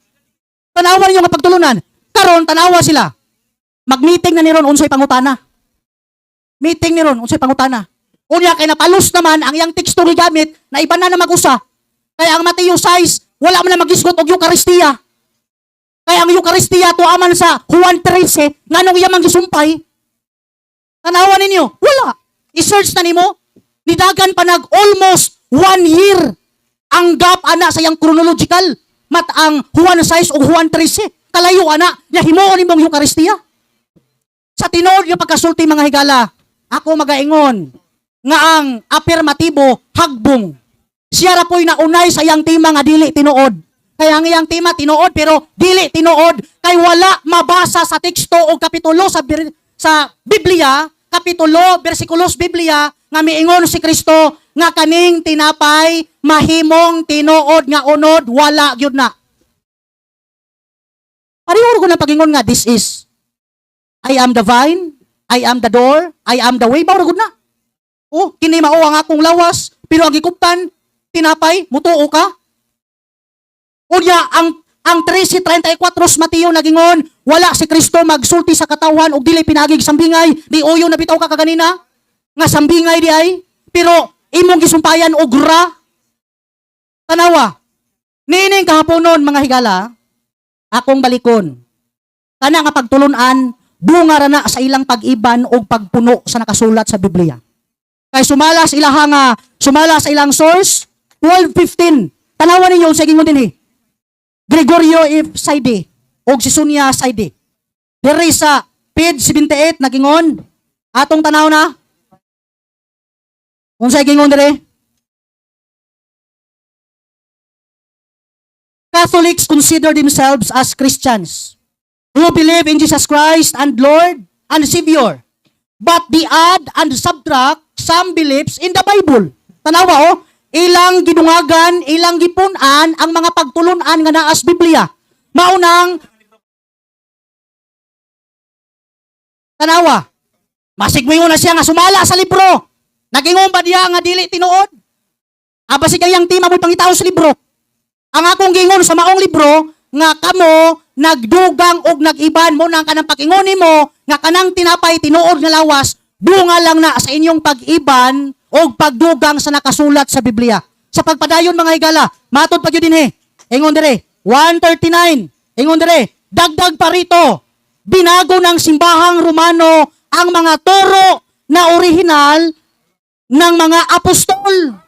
Tanawan ninyo nga pagtulunan. Karon tanawa sila. Mag-meeting na ni ron unsoy pangutana. Meeting ni ron unsoy pangutana. Unya kay napalos naman ang iyang teksto gigamit na iba na mag-usa. Kaya ang Mateo 6 wala man na magisgot og Eucharistia. Kaya ang Eucharistia tuaman sa Juan 13 nganong iya man gisumpay. Tanawan ninyo, wala. I-search na nimo. Nidagan pa nag almost 1 year ang gap ana sa iyang chronological mat ang Juan 6 o Juan 13. Kalayo ana, nya himuon nimong Eucharistia. Sa tinuod nga pagkasulti mga higala, ako magaingon nga ang afirmatibo hagbong. Siya ra po'y naunay sa iyang tema nga dili tinuod. Kaya ang iyang tema tinuod pero dili tinuod kay wala mabasa sa teksto o kapitulo sa Biblia, kapitulo, bersikulos Biblia nga miingon si Kristo nga kaning tinapay mahimong tinuod nga unod wala gyud na. Pareho ko na pagingon nga this is I am the vine, I am the door, I am the way. Bawra gud na. Oh, kini mao ang akong lawas pero ang gikuptan tinapay mutuo ka. Unya ang 13:34 Mateo nagingon, wala si Kristo magsulti sa katawan ug dili pinagig sambingay, di uyo na bitaw ka kaganina nga sambingay di ay, pero imong gisumpayan og ra. Tanawa. Nining kahaponon mga higala, akong balikon. Kana nga pagtulunan, bunga ra na sa ilang pag-iban og pagpuno sa nakasulat sa Biblia. Kay sumalas sa ilang source 12:15. Tanawan ninyo sa gingon dinhi. Gregorio F. Saide o si Sonia Saide. Diri sa page 78 nagingon, atong tanaw na. Kung sa gingon diri. Catholics consider themselves as Christians who believe in Jesus Christ and Lord and Savior. But they add and subtract some beliefs in the Bible. Tanawa oh, ilang gidungagan, ilang gipunan ang mga pagtulunan nga naa sa Biblia. Maunang tanawa. Masigmingon na siya nga sumala sa libro. Nagingon ba diya nga dili tinuod? Aba si kayang tima mo pangitaw sa libro. Ang akong gingon sa maong libro nga kamo nagdugang og nagiban mo nang kanang pakingon mo nga kanang tinapay tinuod nga lawas bunga lang na sa inyong pag-iban o pagdugang sa nakasulat sa Biblia. Sa pagpadayon mga higala, matod pa yun din Ingon dire, 139. Ingon dire, dagdag pa rito, binago ng simbahang Romano ang mga turo na orihinal ng mga apostol.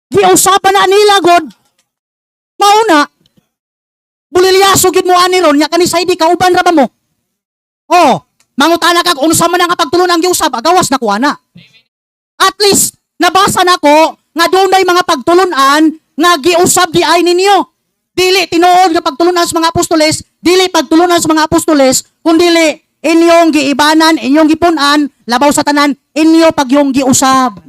Giusapan na nila, God. Mauna, bulilyaso gid mo ani ron, nya kanisay di kauban ra ba mo? Oh, mangutana kag unsa man ang pagtulon ang giusab, agawas na kuana. At least nabasa nako nga dunay mga pagtulunan nga giusab di ay ninyo. Dili tinuod nga pagtulunan sa mga apostoles, dili pagtulunan sa mga apostoles, kundi inyong giibanan, inyong gipunan, labaw sa tanan, inyo pagyong giusab.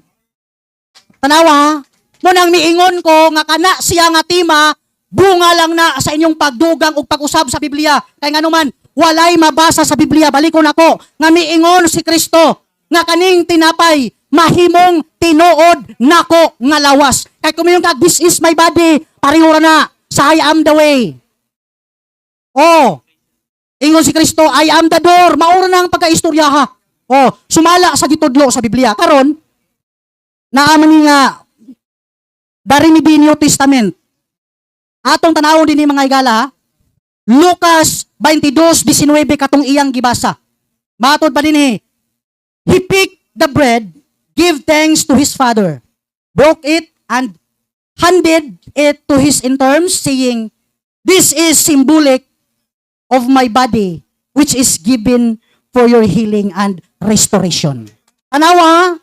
Tanawa, mo nang miingon ko nga kana siya nga tema, bunga lang na sa inyong pagdugang ug pag-usab sa Biblia. Kay nganuman, walay mabasa sa Biblia. Balikon ako nga miingon si Kristo nga kaning tinapay mahimong tinuod nako nga lawas. Kay kumingon kag this is my body, pareho ra na sa I am the way. Oh, ingon si Kristo, I am the door. Maura na ang pagkaistoryaha. Oh, sumala sa gitudlo sa Biblia. Karon, naaman nga dari ni New Testament. Atong tanawon din ni mga higala, Lucas 22:19 katong iyang gibasa. Matod pa din He picked the bread, gave thanks to his father, broke it, and handed it to his interns, saying, this is symbolic of my body, which is given for your healing and restoration. Tanawa,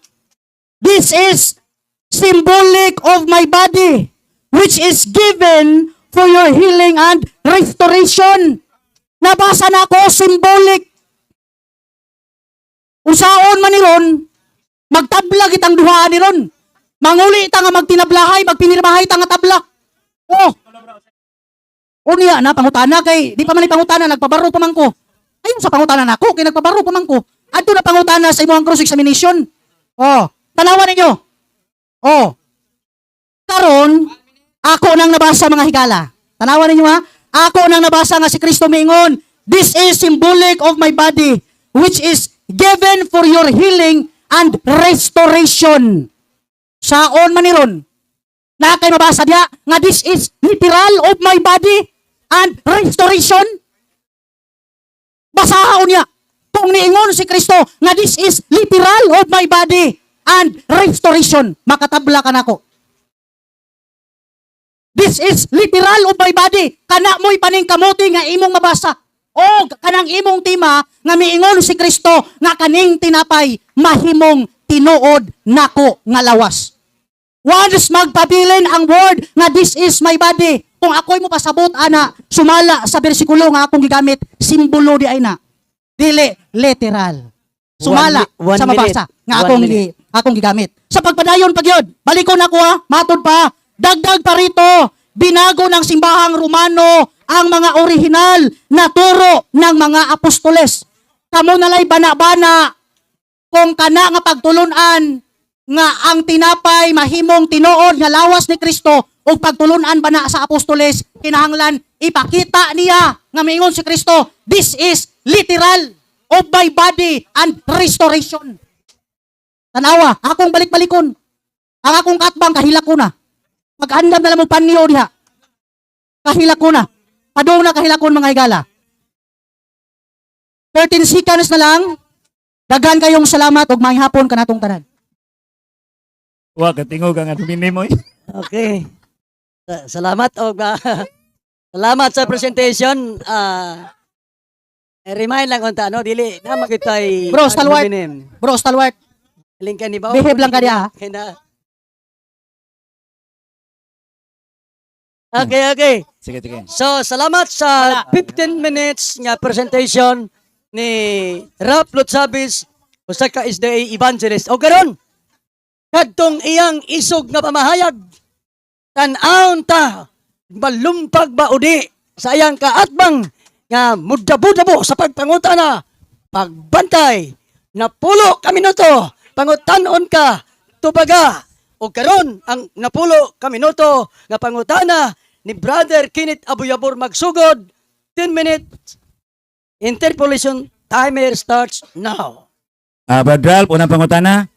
this is symbolic of my body, which is given for your healing and restoration. Nabasa na ako, symbolic. Usaon man ni ron, magtabla kitang duhaan ni ron. Manguli ita nga magtinablahay, magpinirmahay ita nga tabla. Oh. O niya na, pangutana kay, di pa man pangutana, nagpabaro pa man ko. Ayun sa pangutana na ako, kay nagpabaro pa man ko. Adto na pangutana sa imong cross examination. Oh, tanawan ninyo. Oh. Karon, ako nang nabasa mga higala. Tanawan ninyo ha? Ako nang nabasa nga si Kristo miingon, this is symbolic of my body, which is given for your healing and restoration. Saon man ni ron? Na kay mabasa diya nga this is literal of my body and restoration. Basahon niya. Kung niingon si Kristo nga this is literal of my body and restoration, makatabla ka nako. This is literal of my body. Kana mo'y paning kamuti nga imong mabasa. O kanang imong tima nga miingon si Kristo nga kaning tinapay mahimong tinuod nako nga lawas. Once magpabilin ang word nga this is my body, kung ako'y mo pasabot ana, sumala sa bersikulo nga akong gigamit, simbolo di ay na. Dili literal. Sumala One sa mabasa minute. nga One akong gigamit. Sa pagpadayon pagyod, balikon ako ha, matod pa, dagdag pa rito, binago ng simbahang Romano ang mga orihinal na turo ng mga apostoles. Kamo nalay bana-bana kung kana nga pagtulunan nga ang tinapay mahimong tinuod nga lawas ni Kristo o pagtulunan ba na sa apostoles, kinahanglan ipakita niya nga miingon si Kristo, this is literal of my body and restoration. Tanawa, akong balik-balikon. Ang akong katbang kahilak ko na. Pag-andam na lang mo panyo diha. Kahilak ko na. Padung na kahilakon mga higala. 13 seconds na lang. Daghan kayong salamat ug maayong hapon kanatong tanan. Wa katingog ang admin mo. Okay. Salamat og salamat sa presentation. Remind lang unta no dili na makitay Bro, stalwart. Bro, stalwart. Link ka ni ba? Behave lang ka diha. Okay. Sige. So, salamat sa 15 minutes nga presentation ni Rap Lutsabis, usa ka SDA evangelist. O karon, kadtong iyang isog nga pamahayag, tan-aon ta, malumpag ba udi sa iyang kaatbang nga mudabo-dabo sa pagpangutana, pagbantay, napulo ka minuto, pangutanon ka, tubaga, o karon ang napulo ka minuto nga pangutana ni Brother Kenneth Abuyabor magsugod 10 minutes interpolation timer starts now. Brad Ralph, unang pangutana.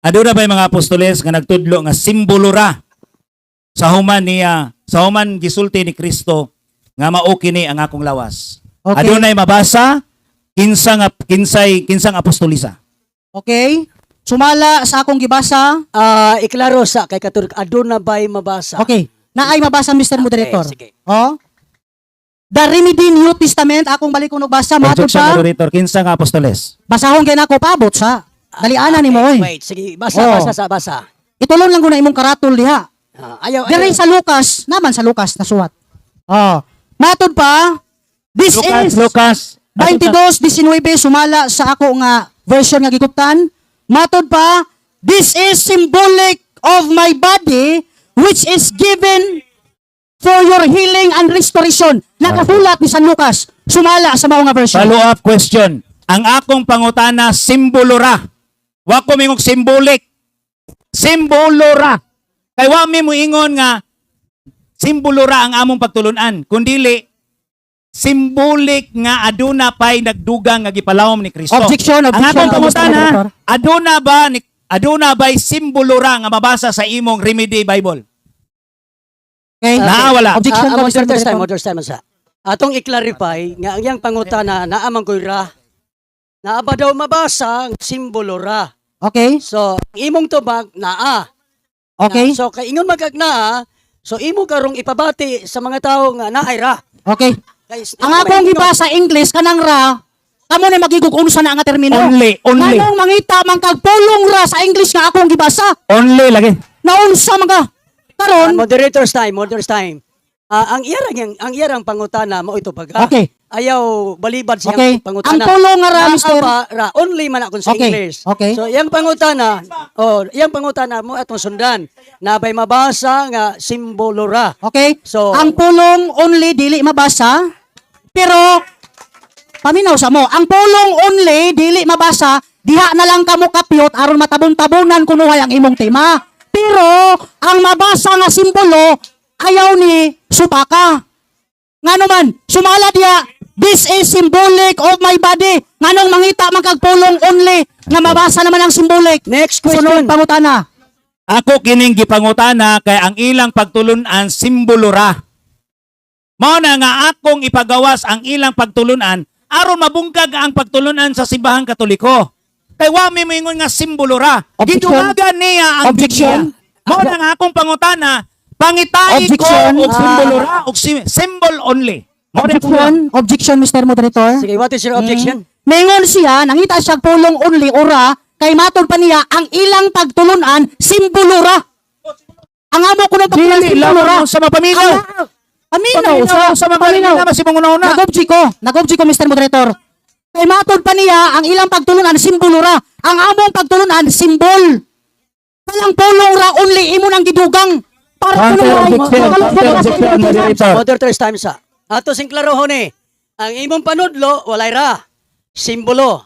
Aduna ba yung mga apostoles nga nagtudlo nga simbolo ra sa human gisulti ni Kristo nga mao kini ang akong lawas. Okay. Adunay mabasa kinsang apostolisa. Okay? Sumala sa akong gibasa. Iklaro sa kay Katolik aduna ba'y mabasa? Okay. Naay mabasa Mr. Moderator. sige. Oh. The Remedy New Testament akong balik kung nagbasa matod Objection, pa. moderator, kinsang apostoles. Basahon kay nako paabot sa. Dalianan nimo oy. Wait, sige, basa. Itulon lang ko na imong karatol diha. Ayaw. Diri sa Lucas, naman sa Lucas nasuwat. Oh. Matod pa. This is Lucas. 22:19 sumala sa ako nga version nga gikuptan. Matod pa, this is symbolic of my body which is given for your healing and restoration. Nakasulat ni San Lucas. Sumala sa mga version. Follow-up question. Ang akong pangutana, simbolo ra. Wa ko mingog symbolic. Simbolo ra. Kay wa mi moingon nga simbolo ra ang among pagtulunan. Kundili, symbolic nga aduna pay nagdugang nga gipalawom ni Kristo. Objection. Ang akong pangutana, Moderator. aduna ba simbolo ra nga mabasa sa imong Remedy Bible? Okay. Wala. Objection. Modern time sa. Atong i-clarify nga ang iyang pangutana naamang koy ra. Naaba daw mabasa ang simbolo ra. Okay. So, imong tubag naa. Okay. So, kay ingon magagna, so imo karong ipabati sa mga tao nga naay ra. Okay. Kay, Ang akong gibasa English kanang ra, kamo na magigug unsa na nga termino. Only. Kanang mangita man kag pulong ra sa English nga akong gibasa. Only lagi. Naunsa man ka? Karon, Moderator's time. Ang iyarang pangutana mo ito pag okay. ayaw balibad siya Okay. pangutana. Ang pulong nga ra, Mr. Ra, only man akong sa Okay. English. Okay. So iyang pangutana mo atong sundan na bay mabasa nga simbolo ra. Okay? So- ang pulong only dili mabasa, pero paminaw sa mo, ang pulong only dili mabasa, diha na lang kamo kapyot aron matabon-tabonan kunuhay ang imong tema. Pero ang mabasa nga simbolo ayaw ni supaka. Ngano man, sumala diha, this is symbolic of my body. Nganong mangita man kag pulong only nga mabasa naman ang symbolic. Next Sunod question. pangutana. Ako kining gipangutana kay ang ilang pagtulunan simbolo ra. Mao na nga akong ipagawas ang ilang pagtulunan aron mabungkag ang pagtulunan sa simbahang Katoliko. Kay wa mi moingon nga simbolo ra. Objection. Gidumagan niya ang Objection. Biblia. Mao na nga akong pangutana, pangitahi ko Objection. og simbolo ra og symbol only. Objection, Mr. Moderator. Sige, what is your objection? Mingon siya, nangita siya pulong only ora, kay matod pa niya, ang ilang pagtulunan, simbolo ra. Ang amo ko ng pagtulunan, Dili simbolo ra. lang sa mapaminaw. Paminaw, Sa mga paminaw masimong una. Nag-object ko, Mr. Moderator. Kay matod pa niya, ang ilang pagtulunan, simbolo ra. Ang among pagtulunan, simbol. Walang pulong ra, only imo nang gidugang. Para Counter-objection, moderator. Moderator's time sa. Ato sing klarohon eh. Ang imong panudlo, walay ra. Simbolo.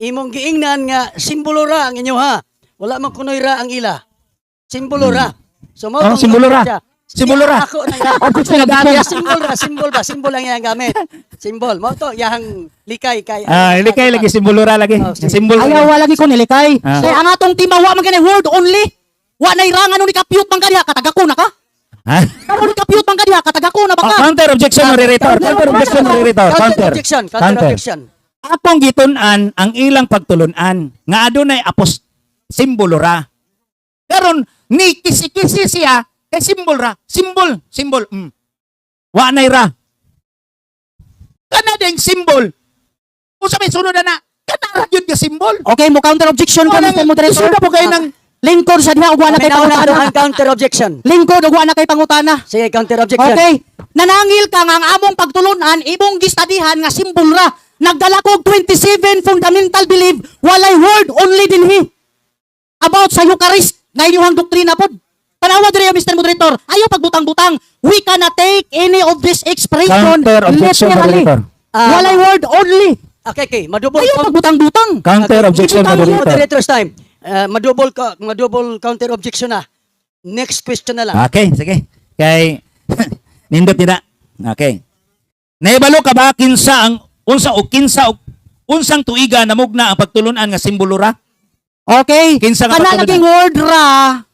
Imong giingnan nga, simbolo ra ang inyo ha. Wala man kunoy ra ang ila. Simbolo ra. So, mo Oh, simbolo ra. Simbolo ra. Ako na nga. Simbol ra, simbol ba? Simbol lang yang gamit. Simbol. Mo to, yahang likay kay. Likay lagi, simbolo ra lagi. Oh, sige. Simbol. Ayaw wala gi ko nilikay. Ah. Kaya ang atong team wa man kanay word only. Wa na irangan ni kapiyot man kaniya katagako na ka. Ha? Ano ni kapiyot man kaniya katagako na ba ka? Counter-objection, moderator. Counter-objection, moderator. Counter-objection. Counter-objection. Akong gitun-an ang ilang pagtulunan nga adunay simbolo ra. Karon ni kisi-kisi siya kay simbol ra. Simbol. Wa nay ra. Kana ding simbol. Usa may sunod na kana ra gyud nga simbol. Okay, mo counter objection ko Mr. Moderator. Sunod po kayo ng Lingkod sa diha ug wa na kay Minaw na pangutana. ang counter-objection. Lingkod ug wa na kay pangutana. Sige, counter-objection. Okay. Nanangil ka nga ang among pagtulunan imong gistadihan nga simbol ra. Nagdala ko og 27 fundamental belief walay word only dinhi. About sa Eucharist nga inyong doktrina pod. Tanawa diri Mr. Moderator. Ayaw pagbutang-butang. We cannot take any of this expression Counter-objection, literally. moderator. Walay word only. Okay. Madubol. Ayaw pagbutang-butang. Counter-objection, moderator. Moderator's time. Madubol counter-objection na. Next question na lang. Okay, sige. Kay nindot nila. Okay. Naibalo ka ba kinsa ang unsang tuiga na mugna ang pagtulunan nga simbolo ra? Okay. Kinsa nga Kana pagtulunan? laging word ra.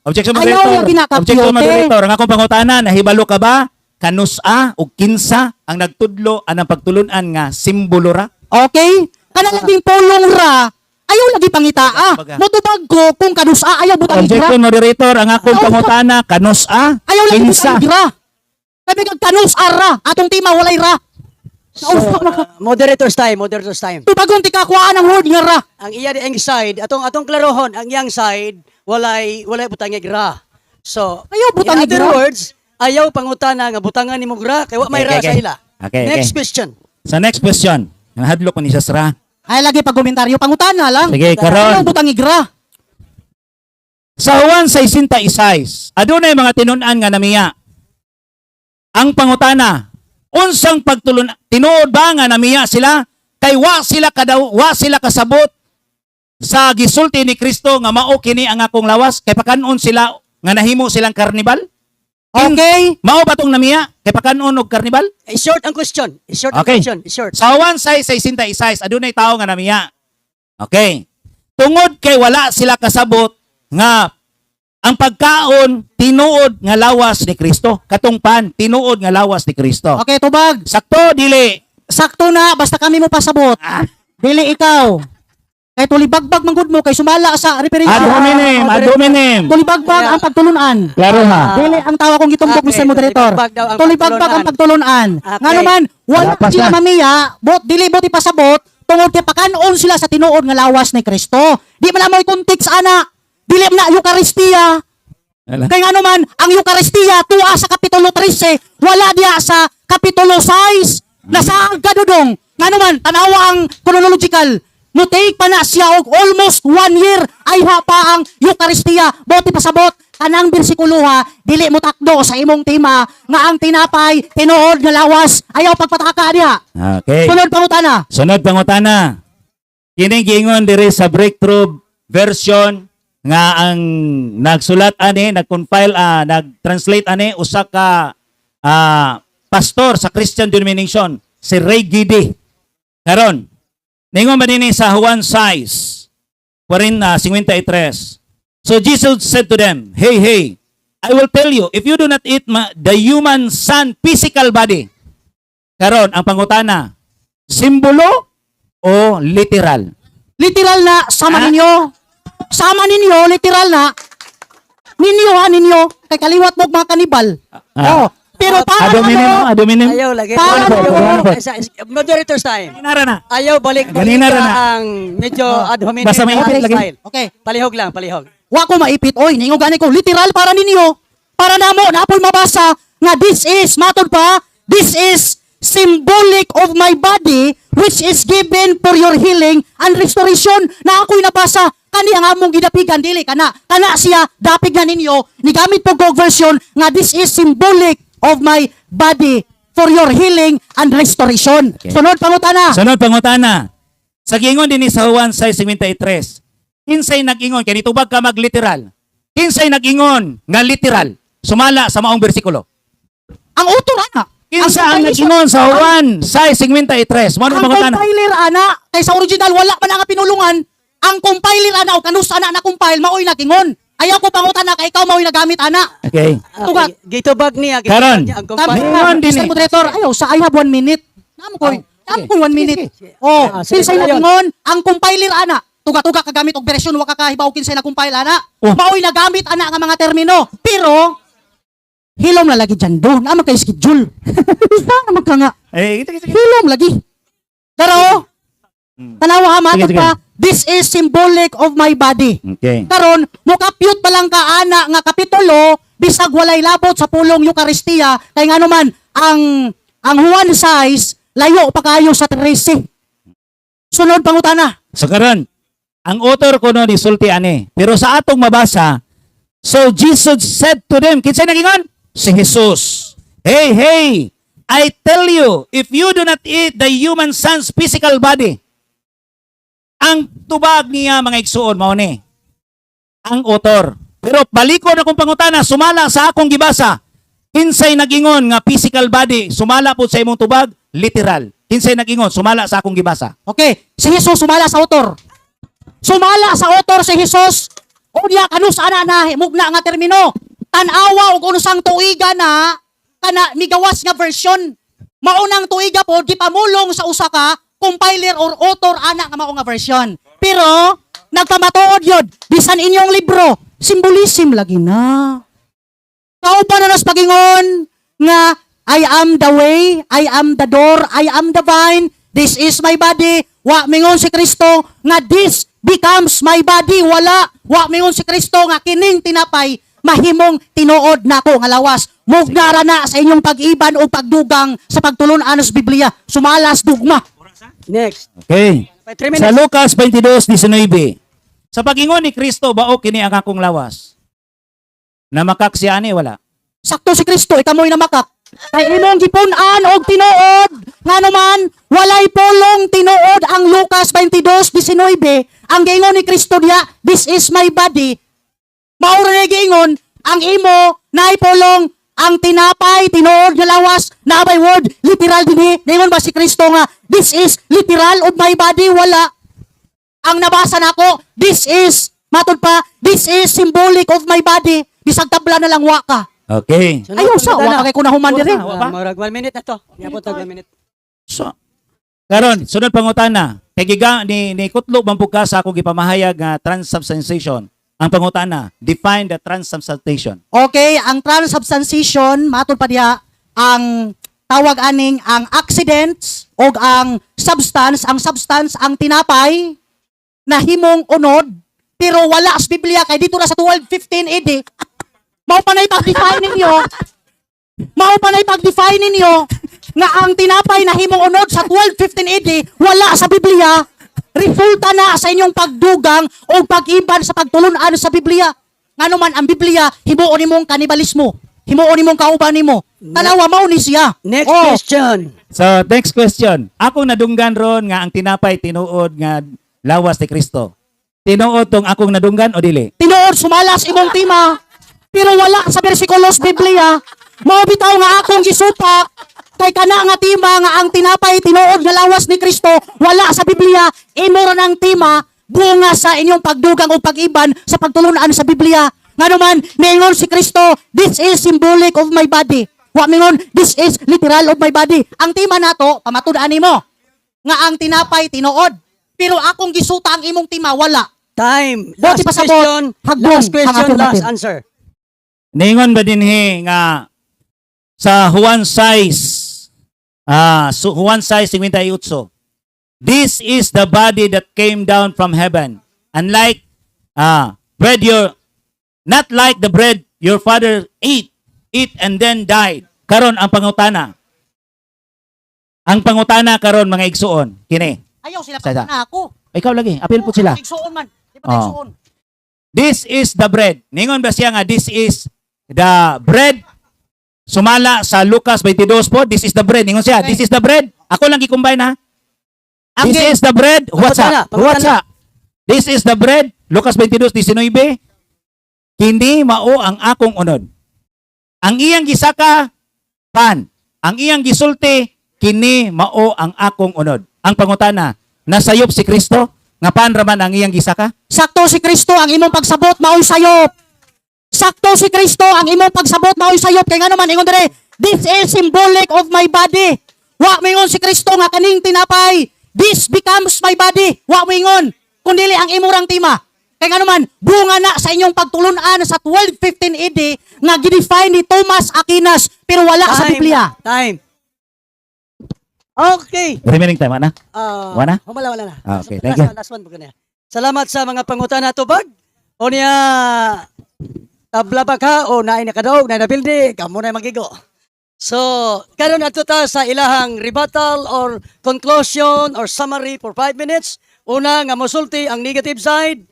Objection, Ayaw moderator. yung ginakapyote. Objection, moderator. Ang akong pangutana, nahibalo ka ba kanusa o kinsa ang nagtudlo anang pagtulunan nga simbolo ra? Okay? Kana laging pulong ra. Ayaw lagi pangitaa. Baga. Motubag ko kung kanusa ayaw butang igra. Objection, moderator. Ang akong pangutana, kanusa, Ayaw lagi kinsa. butang igra. Kami kag kanusa ra. Atong tima walay ra. Moderator's time. Tubagong tikakuhaan ang word nga ra. Ang iya di ang side, atong klarohon, ang iyang side, walay butangig ra. So, Ayaw butangig in other ra. words, ayaw pangutana nga butangan ni gra, kay wa may ra sa ila. Okay. Next question. Sa next question, ang hadlok ko ni Sasra. Ay lagi pagkomentaryo pangutana lang. Sige, Ayaw karon. butang igra. Sa Juan 6:66, adunay mga tinunan nga namiya. Ang pangutana, unsang tinuod ba nga namiya sila kay wa sila kasabot sa gisulti ni Kristo nga mao kini ang akong lawas kay pakanon sila nga nahimo silang karnibal? Okay? Mao ba tong namiya kay pakanon og karnibal? Short ang question. Okay. Short. Sa Juan 6:66, adunay tao nga namiya. Okay. Tungod kay wala sila kasabot nga ang pagkaon tinuod nga lawas ni Kristo. Katong pan tinuod nga lawas ni Kristo. Okay, tubag. Sakto dili. Sakto na basta kami mo pasabot. Dili ikaw. Kay tulibagbag manggod mo kay sumala sa referendum. Ad hominem. Tulibagbag ang pagtulunan. Klaro ha. Dili ang tawa kong gitumbok Okay, Mr. Moderator. tulibagbag daw ang Tulibagbag ang pagtulunan. Okay. Nga naman, wala Wala pa sila siya. mamiya, dili bot ipasabot, tungod kay pakanon sila sa tinuod nga lawas ni Kristo. Di man amoy context ana. Dili na Eucharistia. Kay nga naman, ang Eucharistia tuwa sa Kapitulo 13, wala diya sa Kapitulo 6. Nasa gadudong. Nga naman, tanawa ang chronological. No take pa na siya og almost 1 year ay pa ang Eucharistia. Boti pasabot kanang bersikulo ha, dili mo takdo sa imong tema nga ang tinapay tinuod nga lawas ayaw pagpataka diha. Okay. Sunod pangutana. Sunod pangutana. Kining giingon diri sa breakthrough version nga ang nagsulat ani, nag-compile, nag-translate ani usa ka pastor sa Christian denomination, si Ray Gidi. Karon, ningon ba dinhi sa Juan 6:53. So Jesus said to them, Hey, I will tell you, if you do not eat the human son physical body. Karon, ang pangutana, simbolo o literal? Literal na sama ninyo. Sama ninyo literal na. Ninyo kay kaliwat mo mga kanibal. Oh, Pero para Ado minimum. Ayaw lagi. Paano po? Moderator's time. Ganina na. Ayaw balik Ganina rin na. ang medyo ad hominem Basta may ipit lagi. style. Okay. Palihog lang, palihog. Wa ko maipit. Oy, ningo gani ko. Literal para ninyo. Para namo, napoy mabasa nga this is, matod pa, this is symbolic of my body which is given for your healing and restoration. Na ako'y nabasa, kani ang among gidapigan, dili kana. Kana siya, dapig na ninyo, nigamit po Gog version, nga this is symbolic of my body for your healing and restoration. Okay. Sunod pangutana. Sunod pangutana. Sa gingon din ni sa Juan 6:53. Kinsay nag-ingon kay nitubag ka mag-literal. Kinsay nag-ingon nga literal. Sumala sa maong bersikulo. Ang utor, ana. Kinsa ang nag-ingon sa Juan 6:53. Mo Ang pangutana. compiler, ana, kay sa original, wala pa na nga pinulungan. Ang compiler, ana, o kanus, ana, na compile, maoy nagingon. Ayaw ko pangutan na, kay ikaw maoy nagamit, ana. Okay. Tugat. Gitubag niya. Karon. Ang Tama, kumpanya. Ngayon din Mr. eh. Moderator, ayaw, sa I have 1 minute. Namo ko, namo ko 1 minute. Oh, Sige, kinsay sige, nagingon, ang compiler, ana, tuga-tuga kagamit og beresyon, wa kakahibaw kinsay na compile, ana. Oh. Maoy nagamit, ana, nga mga termino. Pero, hilom na lagi dyan doon. Naman kay schedule. Saan naman ka nga? Eh, kita. Hilom lagi. Pero, tanawa ha, matod Sige, sige. pa, this is symbolic of my body. Okay. Karon, mukapyut pa lang ka ana nga kapitulo bisag walay labot sa pulong Eucharistia kay ngano man ang Juan 6 layo pa kayo sa 13. Sunod pangutana. So karon, ang author ko no ni sulti ani. Pero sa atong mabasa, so Jesus said to them, kinsay nagingon? Si Jesus. Hey, I tell you, if you do not eat the human son's physical body, ang tubag niya mga igsuon mao ni ang author. Pero baliko na kung pangutana, sumala sa akong gibasa. Kinsay nagingon nga physical body, sumala po sa imong tubag, literal. Kinsay nagingon, sumala sa akong gibasa. Okay, si Jesus sumala sa author. Sumala sa author si Jesus. Unya kanus ana na mugna nga termino. Tan-awa og unusang tuiga na kana migawas nga version. Maunang tuiga po gipamulong sa usa ka compiler or author ana nga mao nga version. Pero nagpamatuod yun bisan inyong libro, symbolism lagi na. Kauban na nas pagingon nga I am the way, I am the door, I am the vine, this is my body. Wa mingon si Kristo nga this becomes my body. Wala. Wa mingon si Kristo nga kining tinapay mahimong tinuod nako nga lawas. Mugnara na sa inyong pag-iban o pagdugang sa pagtulon-an sa Biblia. Sumalas dugma. Next. Okay. 3 Sa minutes. Lucas 22:19. Sa pagingon ni Kristo, bao kini ang akong lawas. Namakak siya ani wala. Sakto si Kristo, ikamoy na makak. Kay imong gipunan og tinuod, nga naman, walay polong tinuod ang Lucas 22:19. Ang giingon ni Kristo diya, this is my body. Maura na giingon, ang imo, naay polong, ang tinapay, tinuod nga lawas, na by word, literal dinhi. Giingon ba si Kristo nga, this is literal of my body? Wala. Ang nabasa nako, this is, matod pa, this is symbolic of my body. Bisag tabla na lang wa ka. Okay. Ayaw sa, wa ka kay kunahuman diri. Marag 1 minute na to. Yapot 1 minute. So, karon sunod pangutana. Kay giga ni kutlo man pud ka sa akong gipamahayag nga transubstantiation. Ang pangutana, define the transubstantiation. Okay, ang transubstantiation, matod pa diha, ang tawag aning ang accidents o ang substance, ang tinapay na himong unod, pero wala sa Biblia, kay dito na sa 12:15 AD, mao pa na ipag-define ninyo, nga ang tinapay na himong unod sa 12:15 AD, wala sa Biblia, resulta na sa inyong pagdugang o pag-iban sa pagtulon-an sa Biblia. Nga naman ang Biblia, himuon nimong kanibalismo, himuon nimong kauban nimo. Tanawa mao ni siya. Next Oh, question. So, next question. Akong nadunggan ron nga ang tinapay tinuod nga lawas ni Kristo. Tinuod tong akong nadunggan o dili? tinuod sumalas imong tima, pero wala sa bersikulos Biblia. Mao bitaw nga akong gisupak kay kana nga tima nga ang tinapay tinuod nga lawas ni Kristo wala sa Biblia. Imo ra ng tima bunga sa inyong pagdugang o pag-iban sa pagtulon-an sa Biblia. Nga naman niingon si Kristo, this is symbolic of my body. Wa mingon, this is literal of my body. Ang tima nato pamatud-an nimo nga ang tinapay tinuod, pero akong gisuta ang imong tima wala. Time. Bote Last pasabot. question. Hagbong. Last question, Ang last affirmative. answer. Ningon ba dinhi nga sa Juan 6, Juan 6:58. This is the body that came down from heaven. Unlike bread not like the bread your father ate and then died. Karon ang pangutana. Ang pangutana karon mga igsuon, kini. Ayaw sila Sada. na ako. Ikaw lagi, apil po sila. Igsuon man. Di ba Oh. igsuon? This is the bread. Ningon ba siya nga, this is the bread. Sumala sa Lucas 22 po, this is the bread. Ningon siya, this is the bread. Ako lang i-combine ha. This is the bread. What's up? What's up? This is the bread. Lucas 22:19. Kini mao ang akong unod. Ang iyang gisaka, pan. Ang iyang gisulti, kini mao ang akong unod. Ang pangutana, nasayop si Kristo? Nga pan raman ang iyang gisaka? Sakto si Kristo ang imong pagsabot mao'y sayop. Sakto si Kristo ang imong pagsabot mao'y sayop. Kaya nga naman ingon dire, this is symbolic of my body. Wa mingon si Kristo nga kaning tinapay, this becomes my body. Wa mingon kundili ang imurang tima. Kaya nga naman, bunga na sa inyong pagtulunan sa 1215 AD nga gidefine ni Thomas Aquinas pero wala sa Biblia. Time. Okay. Remaining time, ana? Wala? Wala na. Okay, thank you. Last one po kanya. Salamat sa mga pangutana tubag. O niya, tabla ba ka o naay nakadaog, naay nabildi, kamo na magigo. So, karon ato ta sa ilahang rebuttal or conclusion or summary for 5 minutes. Una nga mosulti ang negative side.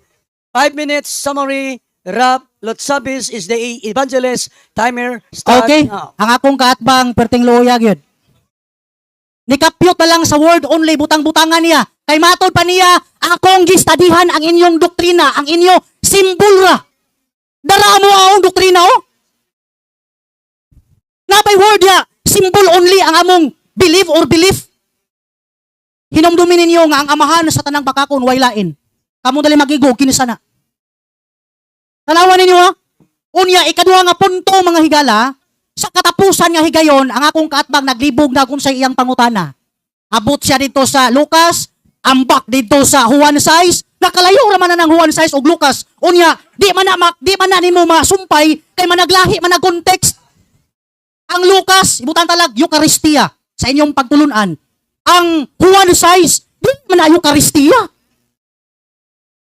5 minutes summary. Rap Lotsabis is the evangelist. Timer start Okay, now. ang akong kaatbang perting luyag yun. Nikapyot na lang sa word only, butang-butangan niya. Kay matod pa niya, akong gistadihan ang inyong doktrina, ang inyo simbol ra. Dara mo ang doktrina, oh. Napay word ya, symbol only ang among believe or belief. Hinumdumin ninyo nga ang amahan sa tanang bakakon, way lain. Kamu dali magigo, kinisa na. Tanawan ninyo, ha? Unya, ikaduha nga punto, mga higala, sa katapusan nga higayon, ang akong kaatbang naglibog na kung sa iyang pangutana. Abot siya dito sa Lucas, ambak dito sa Juan 6, nakalayo raman na ng Juan 6 o Lucas. Unya, di man na nimo masumpay, kay managlahi man na context. Ang Lucas, ibutan talag, Eucharistia, sa inyong pagtulunan. Ang Juan 6, di man na Eucharistia.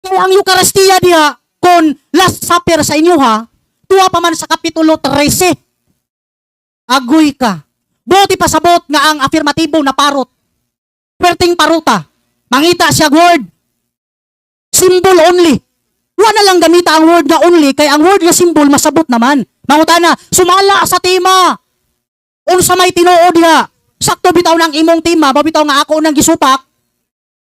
Kaya ang Eucharistia diha, kung Last Supper sa inyo ha, tuwa pa man sa Kapitulo 13. Agoy ka. Buti pasabot nga ang afirmatibo na parot. Perting paruta. Mangita siya word. Symbol only. Wala lang gamita ang word na only, kay ang word na symbol masabot naman. Mangutana, sumala sa tema. Unsa may tinuod diha. Sakto bitaw ng imong tema, babitaw nga ako nang gisupak.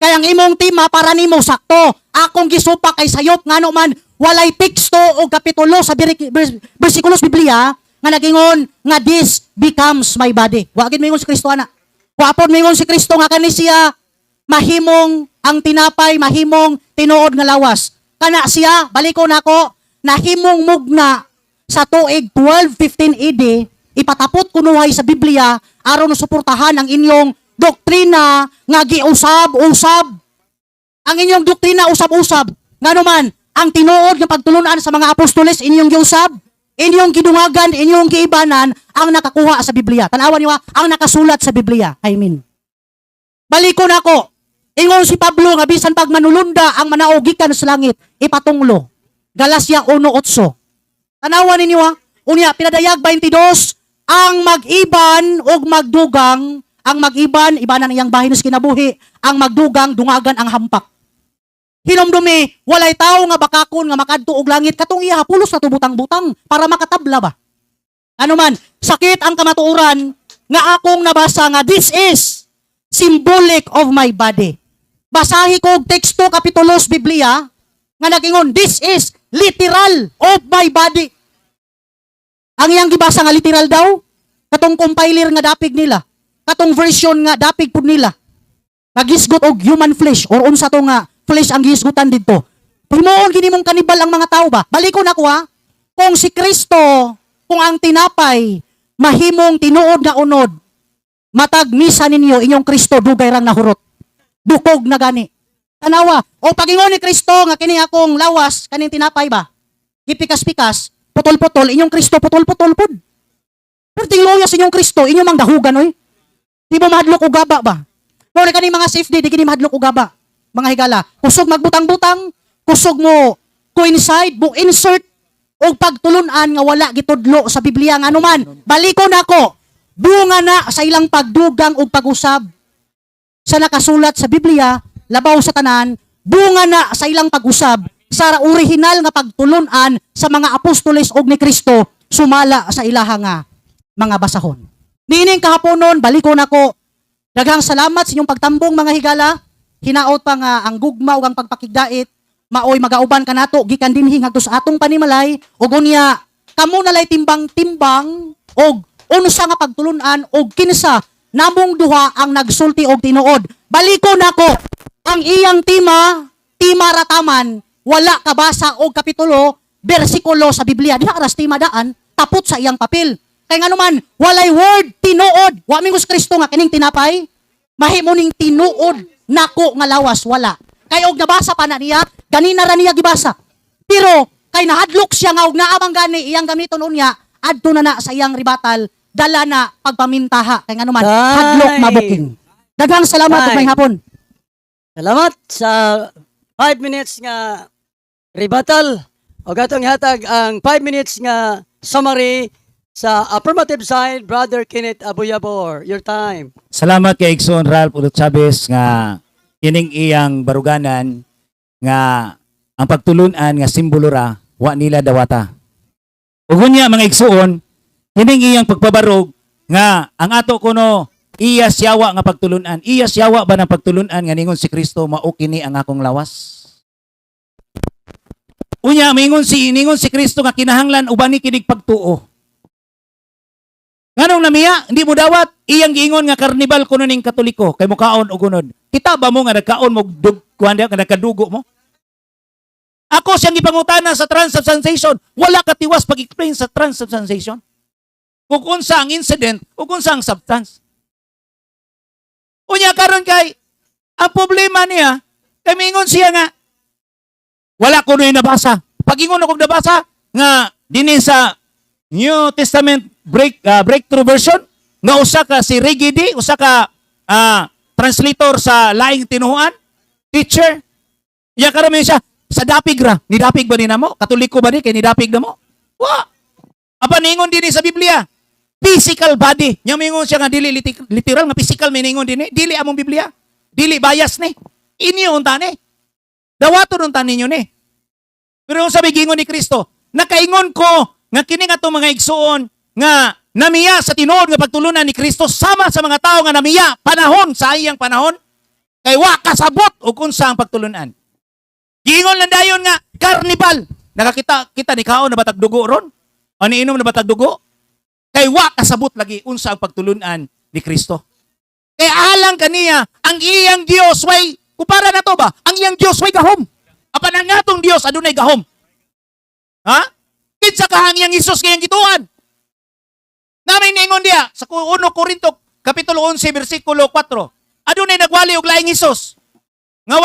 Kaya ang imong tema para nimo sakto. Akong gisupak kay sayop ngano man walay teksto o kapitulo sa bersikulos Biblia nga nagingon nga this becomes my body. Wa gid mingon si Kristo ana. Wa pod mingon si Kristo nga kani siya mahimong ang tinapay, mahimong tinuod nga lawas. Kana siya, balikon nako, nahimong mugna sa tuig 1215 AD, ipatapot kunuhay sa Biblia aron suportahan ang inyong doktrina nga giusab-usab. Ang inyong doktrina usab-usab. Ngano man, ang tinuod nga pagtulunan sa mga apostoles inyong giusab, inyong gidungagan, inyong giibanan ang nakakuha sa Biblia. Tanawan niyo ang nakasulat sa Biblia. I mean. Balikon ako. Ingon si Pablo nga bisan pag manulunda ang manaugikan sa langit, ipatunglo. Galacia 1:8. Tanawan ninyo unya pinadayag 22 ang mag-iban og magdugang, ang mag-iban ibanan iyang bahin sa kinabuhi, ang magdugang dungagan ang hampak. Hinumdumi, walay tao nga bakakon nga makadto og langit katong iya pulos na tubutang-butang para makatabla ba. Ano man, sakit ang kamatuoran nga akong nabasa nga this is symbolic of my body. Basahi ko og teksto kapitulos Biblia nga nagingon this is literal of my body. Ang iyang gibasa nga literal daw, katong compiler nga dapig nila, katong version nga dapig pud nila. Nagisgot og human flesh or unsa to nga flesh ang gisgutan dito. Himuon kini mong kanibal ang mga tao ba? Balikon ako kung si Kristo, kung ang tinapay mahimong tinuod na unod, matag misa ninyo inyong Kristo dugay rang nahurot. Dukog na gani. Tanawa, o pagingon ni Kristo nga kini akong lawas kaning tinapay ba? Gipikas-pikas, putol-putol inyong Kristo putol-putol pud. Perting loya sa inyong Kristo, inyo mang dahugan, oy. Di mo mahadlok o gaba ba? Muna ka mga safety, di kini mahadlok o gaba. Mga higala, kusog magbutang-butang, kusog mo coincide, mo insert, o pagtulunan nga wala gitudlo sa Biblia nga anuman. Baliko na ko, bunga na sa ilang pagdugang o pag-usab sa nakasulat sa Biblia, labaw sa tanan, bunga na sa ilang pag-usab sa original nga pagtulunan sa mga apostoles og ni Kristo, sumala sa ilaha nga mga basahon. Niining kahaponon, baliko na ko, daghang salamat sa inyong pagtambong mga higala, hinaot pa nga ang gugma ug ang pagpakigdait, maoy magauban kanato gikan dinhi ngadto sa atong panimalay ug unya kamo nalay timbang-timbang og unsa nga pagtulunan og kinsa namong duha ang nagsulti og tinuod. Baliko nako ang iyang tima rataman wala kabasa og kapitulo bersikulo sa Biblia diha aras tima daan tapot sa iyang papel. Kay nganuman walay word tinuod. Wa mingos Kristo nga kining tinapay mahimo ning tinuod nako nga lawas wala. Kay og nabasa pa na niya, ganina ra niya gibasa. Pero kay nahadlok siya nga og naamang gani iyang gamiton unya, adto na sa iyang ribatal, dala na pagpamintaha kay nganuman Tay. hadlok mabuking. Daghang salamat ug Tay. may hapon. Salamat sa 5 minutes nga rebuttal o gatong hatag ang 5 minutes nga summary sa affirmative side, Brother Kenneth Abuyabor. Your time. Salamat kay Igsoon Ralph Ulot Chavez nga ining iyang baruganan nga ang pagtulunan nga simbolo ra wa nila dawata. Ug unya mga igsoon, ining iyang pagpabarog nga ang ato kuno iya siyawa nga pagtulunan. Iya siyawa ba ng pagtulunan nga ningon si Kristo mao kini ang akong lawas? Unya ningon si Kristo nga kinahanglan ubani kinig pagtuo. Nganong namiya, hindi mo dawat, iyang giingon nga karnibal kuno ning Katoliko, kay mukaon o gunod. Kita ba mo nga nagkaon mo kuhan nga nagkadugo mo? Ako siyang ipangutana sa transubstantiation, wala katiwas pag-explain sa transubstantiation. Kung unsa ang incident, o kung unsa ang substance. Unya karon kay, ang problema niya, kay mingon siya nga, wala ko na nabasa. Pag ingon ako nabasa, nga dini sa New Testament breakthrough version nga usa ka si Regidi, usa ka translator sa laing tinuhuan, teacher. Ya karon siya sa dapig ra. Ni dapig ba ni namo? Katoliko ba ni kay ni dapig namo? Wa. Apa ningon dinhi sa Biblia? Physical body. Nya mingon siya nga dili literal nga physical miningon dinhi. Dili among Biblia. Dili bias ni. Inyo unta ni. Dawaton unta ninyo ni. Pero ang sabi gingon ni Kristo, nakaingon ko nga kini nga mga igsuon nga namiya sa tinuod nga pagtulunan ni Kristo sama sa mga tao nga namiya panahon sa iyang panahon kay wa kasabot og unsa ang pagtulunan. Giingon lang dayon nga karnibal. Nakakita kita ni kaon na batag dugo ron? O niinom na batag dugo? Kay wa kasabot lagi unsa ang pagtulunan ni Kristo. Kay alang kaniya ang iyang Dios way kupara na to ba? Ang iyang Dios way gahom. Apan ang atong Dios adunay gahom. Ha? Kinsa ka ang iyang Hesus kayang gituan? Namin ningon diya sa 1 Korinto kapitulo 11 bersikulo 4. Adunay nagwali og laing Hesus. Nga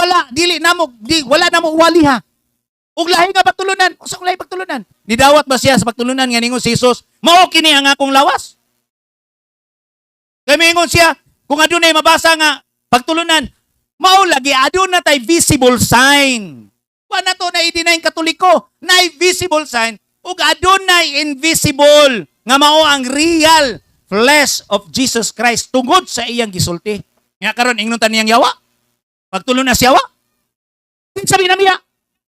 wala namo wali ha. Og lahi nga pagtulunan, usa lahi pagtulunan. Nidawat ba siya sa pagtulunan nga ningon si Hesus, mao kini ang akong lawas? Kay mingon siya kung adunay mabasa nga pagtulunan, mao lagi aduna tay visible sign. Wa na to na idinay Katoliko, na visible sign ug adunay invisible nga mao ang real flesh of Jesus Christ tungod sa iyang gisulti. Nga karon ingnon ta niyang yawa. Pagtulunan siya wa. Sabi na miya,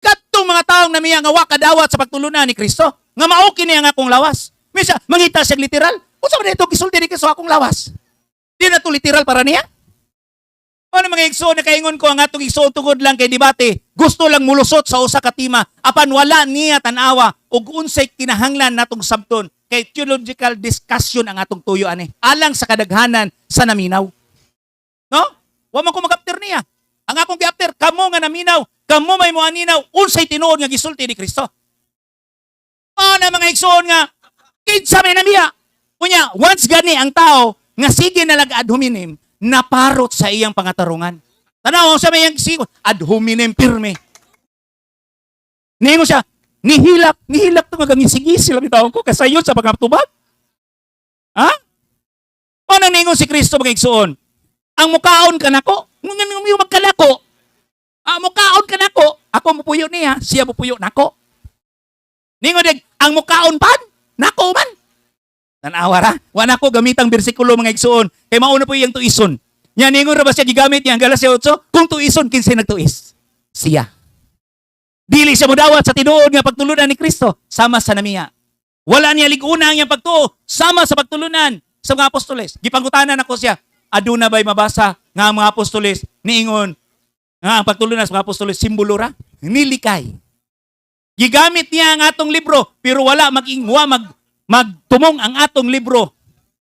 kadtong mga taong namiya nga wa kadawat sa pagtulunan ni Kristo, nga mao kini ang akong lawas. Misa mangita siya literal. Unsa man ito gisulti ni Kristo akong lawas? Di na to literal para niya. Ano mga igsoon na kaingon ko ang atong igsoon tungod lang kay debate, gusto lang mulusot sa usa ka tema, apan wala niya tanawa ug unsay kinahanglan natong sabton kay theological discussion ang atong tuyo ani. Alang sa kadaghanan sa naminaw. No? Wa man ko mag-after niya. Ang akong gi-after kamo nga naminaw, kamo may moaninaw unsay tinuod nga gisulti ni Kristo. Ana mga igsoon nga kinsa may namiya. Unya, once gani ang tao nga sige na lag ad hominem, naparot sa iyang pangatarungan. Tanaw sa may sigo, ad hominem pirme. Ningo siya, nihilak to nga sige sila bitaw ko kasayon sa pagkatubag. Ha? O nang ningon si Kristo mga igsoon? Ang mukaon ka nako, yung magkalako. Mukaon ka nako, ako mupuyo niya, siya mupuyo nako. Ningon dig, ang mukaon pan, nako man. Tanawa ra, wa nako gamitang bersikulo mga igsoon, kay mauna po yung tuison. Nya ningon ra ba siya gigamit niya ang Galacia 8? Kung tuison kinsa nagtuis? Siya. Dili siya modawat sa tinuod nga pagtulunan ni Kristo, sama sa namiya. Wala niya liguna ang iyang pagtuo, sama sa pagtulunan sa mga apostoles. Gipangutanan ako siya, aduna ba'y mabasa nga ang mga apostoles niingon nga ang pagtulunan sa mga apostoles simbolo ra? Nilikay. Gigamit niya ang atong libro pero wala magtumong ang atong libro.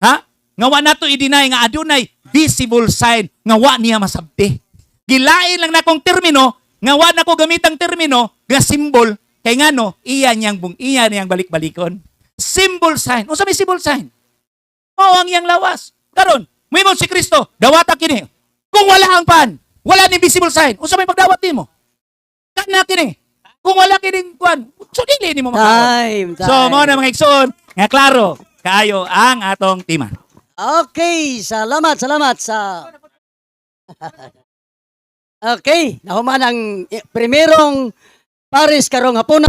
Ha? Nga wa nato i-deny nga adunay visible sign nga wa niya masabti. Gilain lang na kong termino nga wa nako gamitang termino nga symbol kay ngano iya niyang balik-balikon. Symbol sign. Unsa may symbol sign? Mao ang iyang lawas. Karon, muhimong si Kristo, dawata kini. Kung wala ang pan, wala ni visible sign. Unsa may pagdawat nimo? Kana kini. Kung wala kini kwan, so dili nimo makawat. Time. So mo na mga igsoon, nga klaro kaayo ang atong tema. Okay, salamat sa Okay, nahuman ang primerong Paris karong hapon.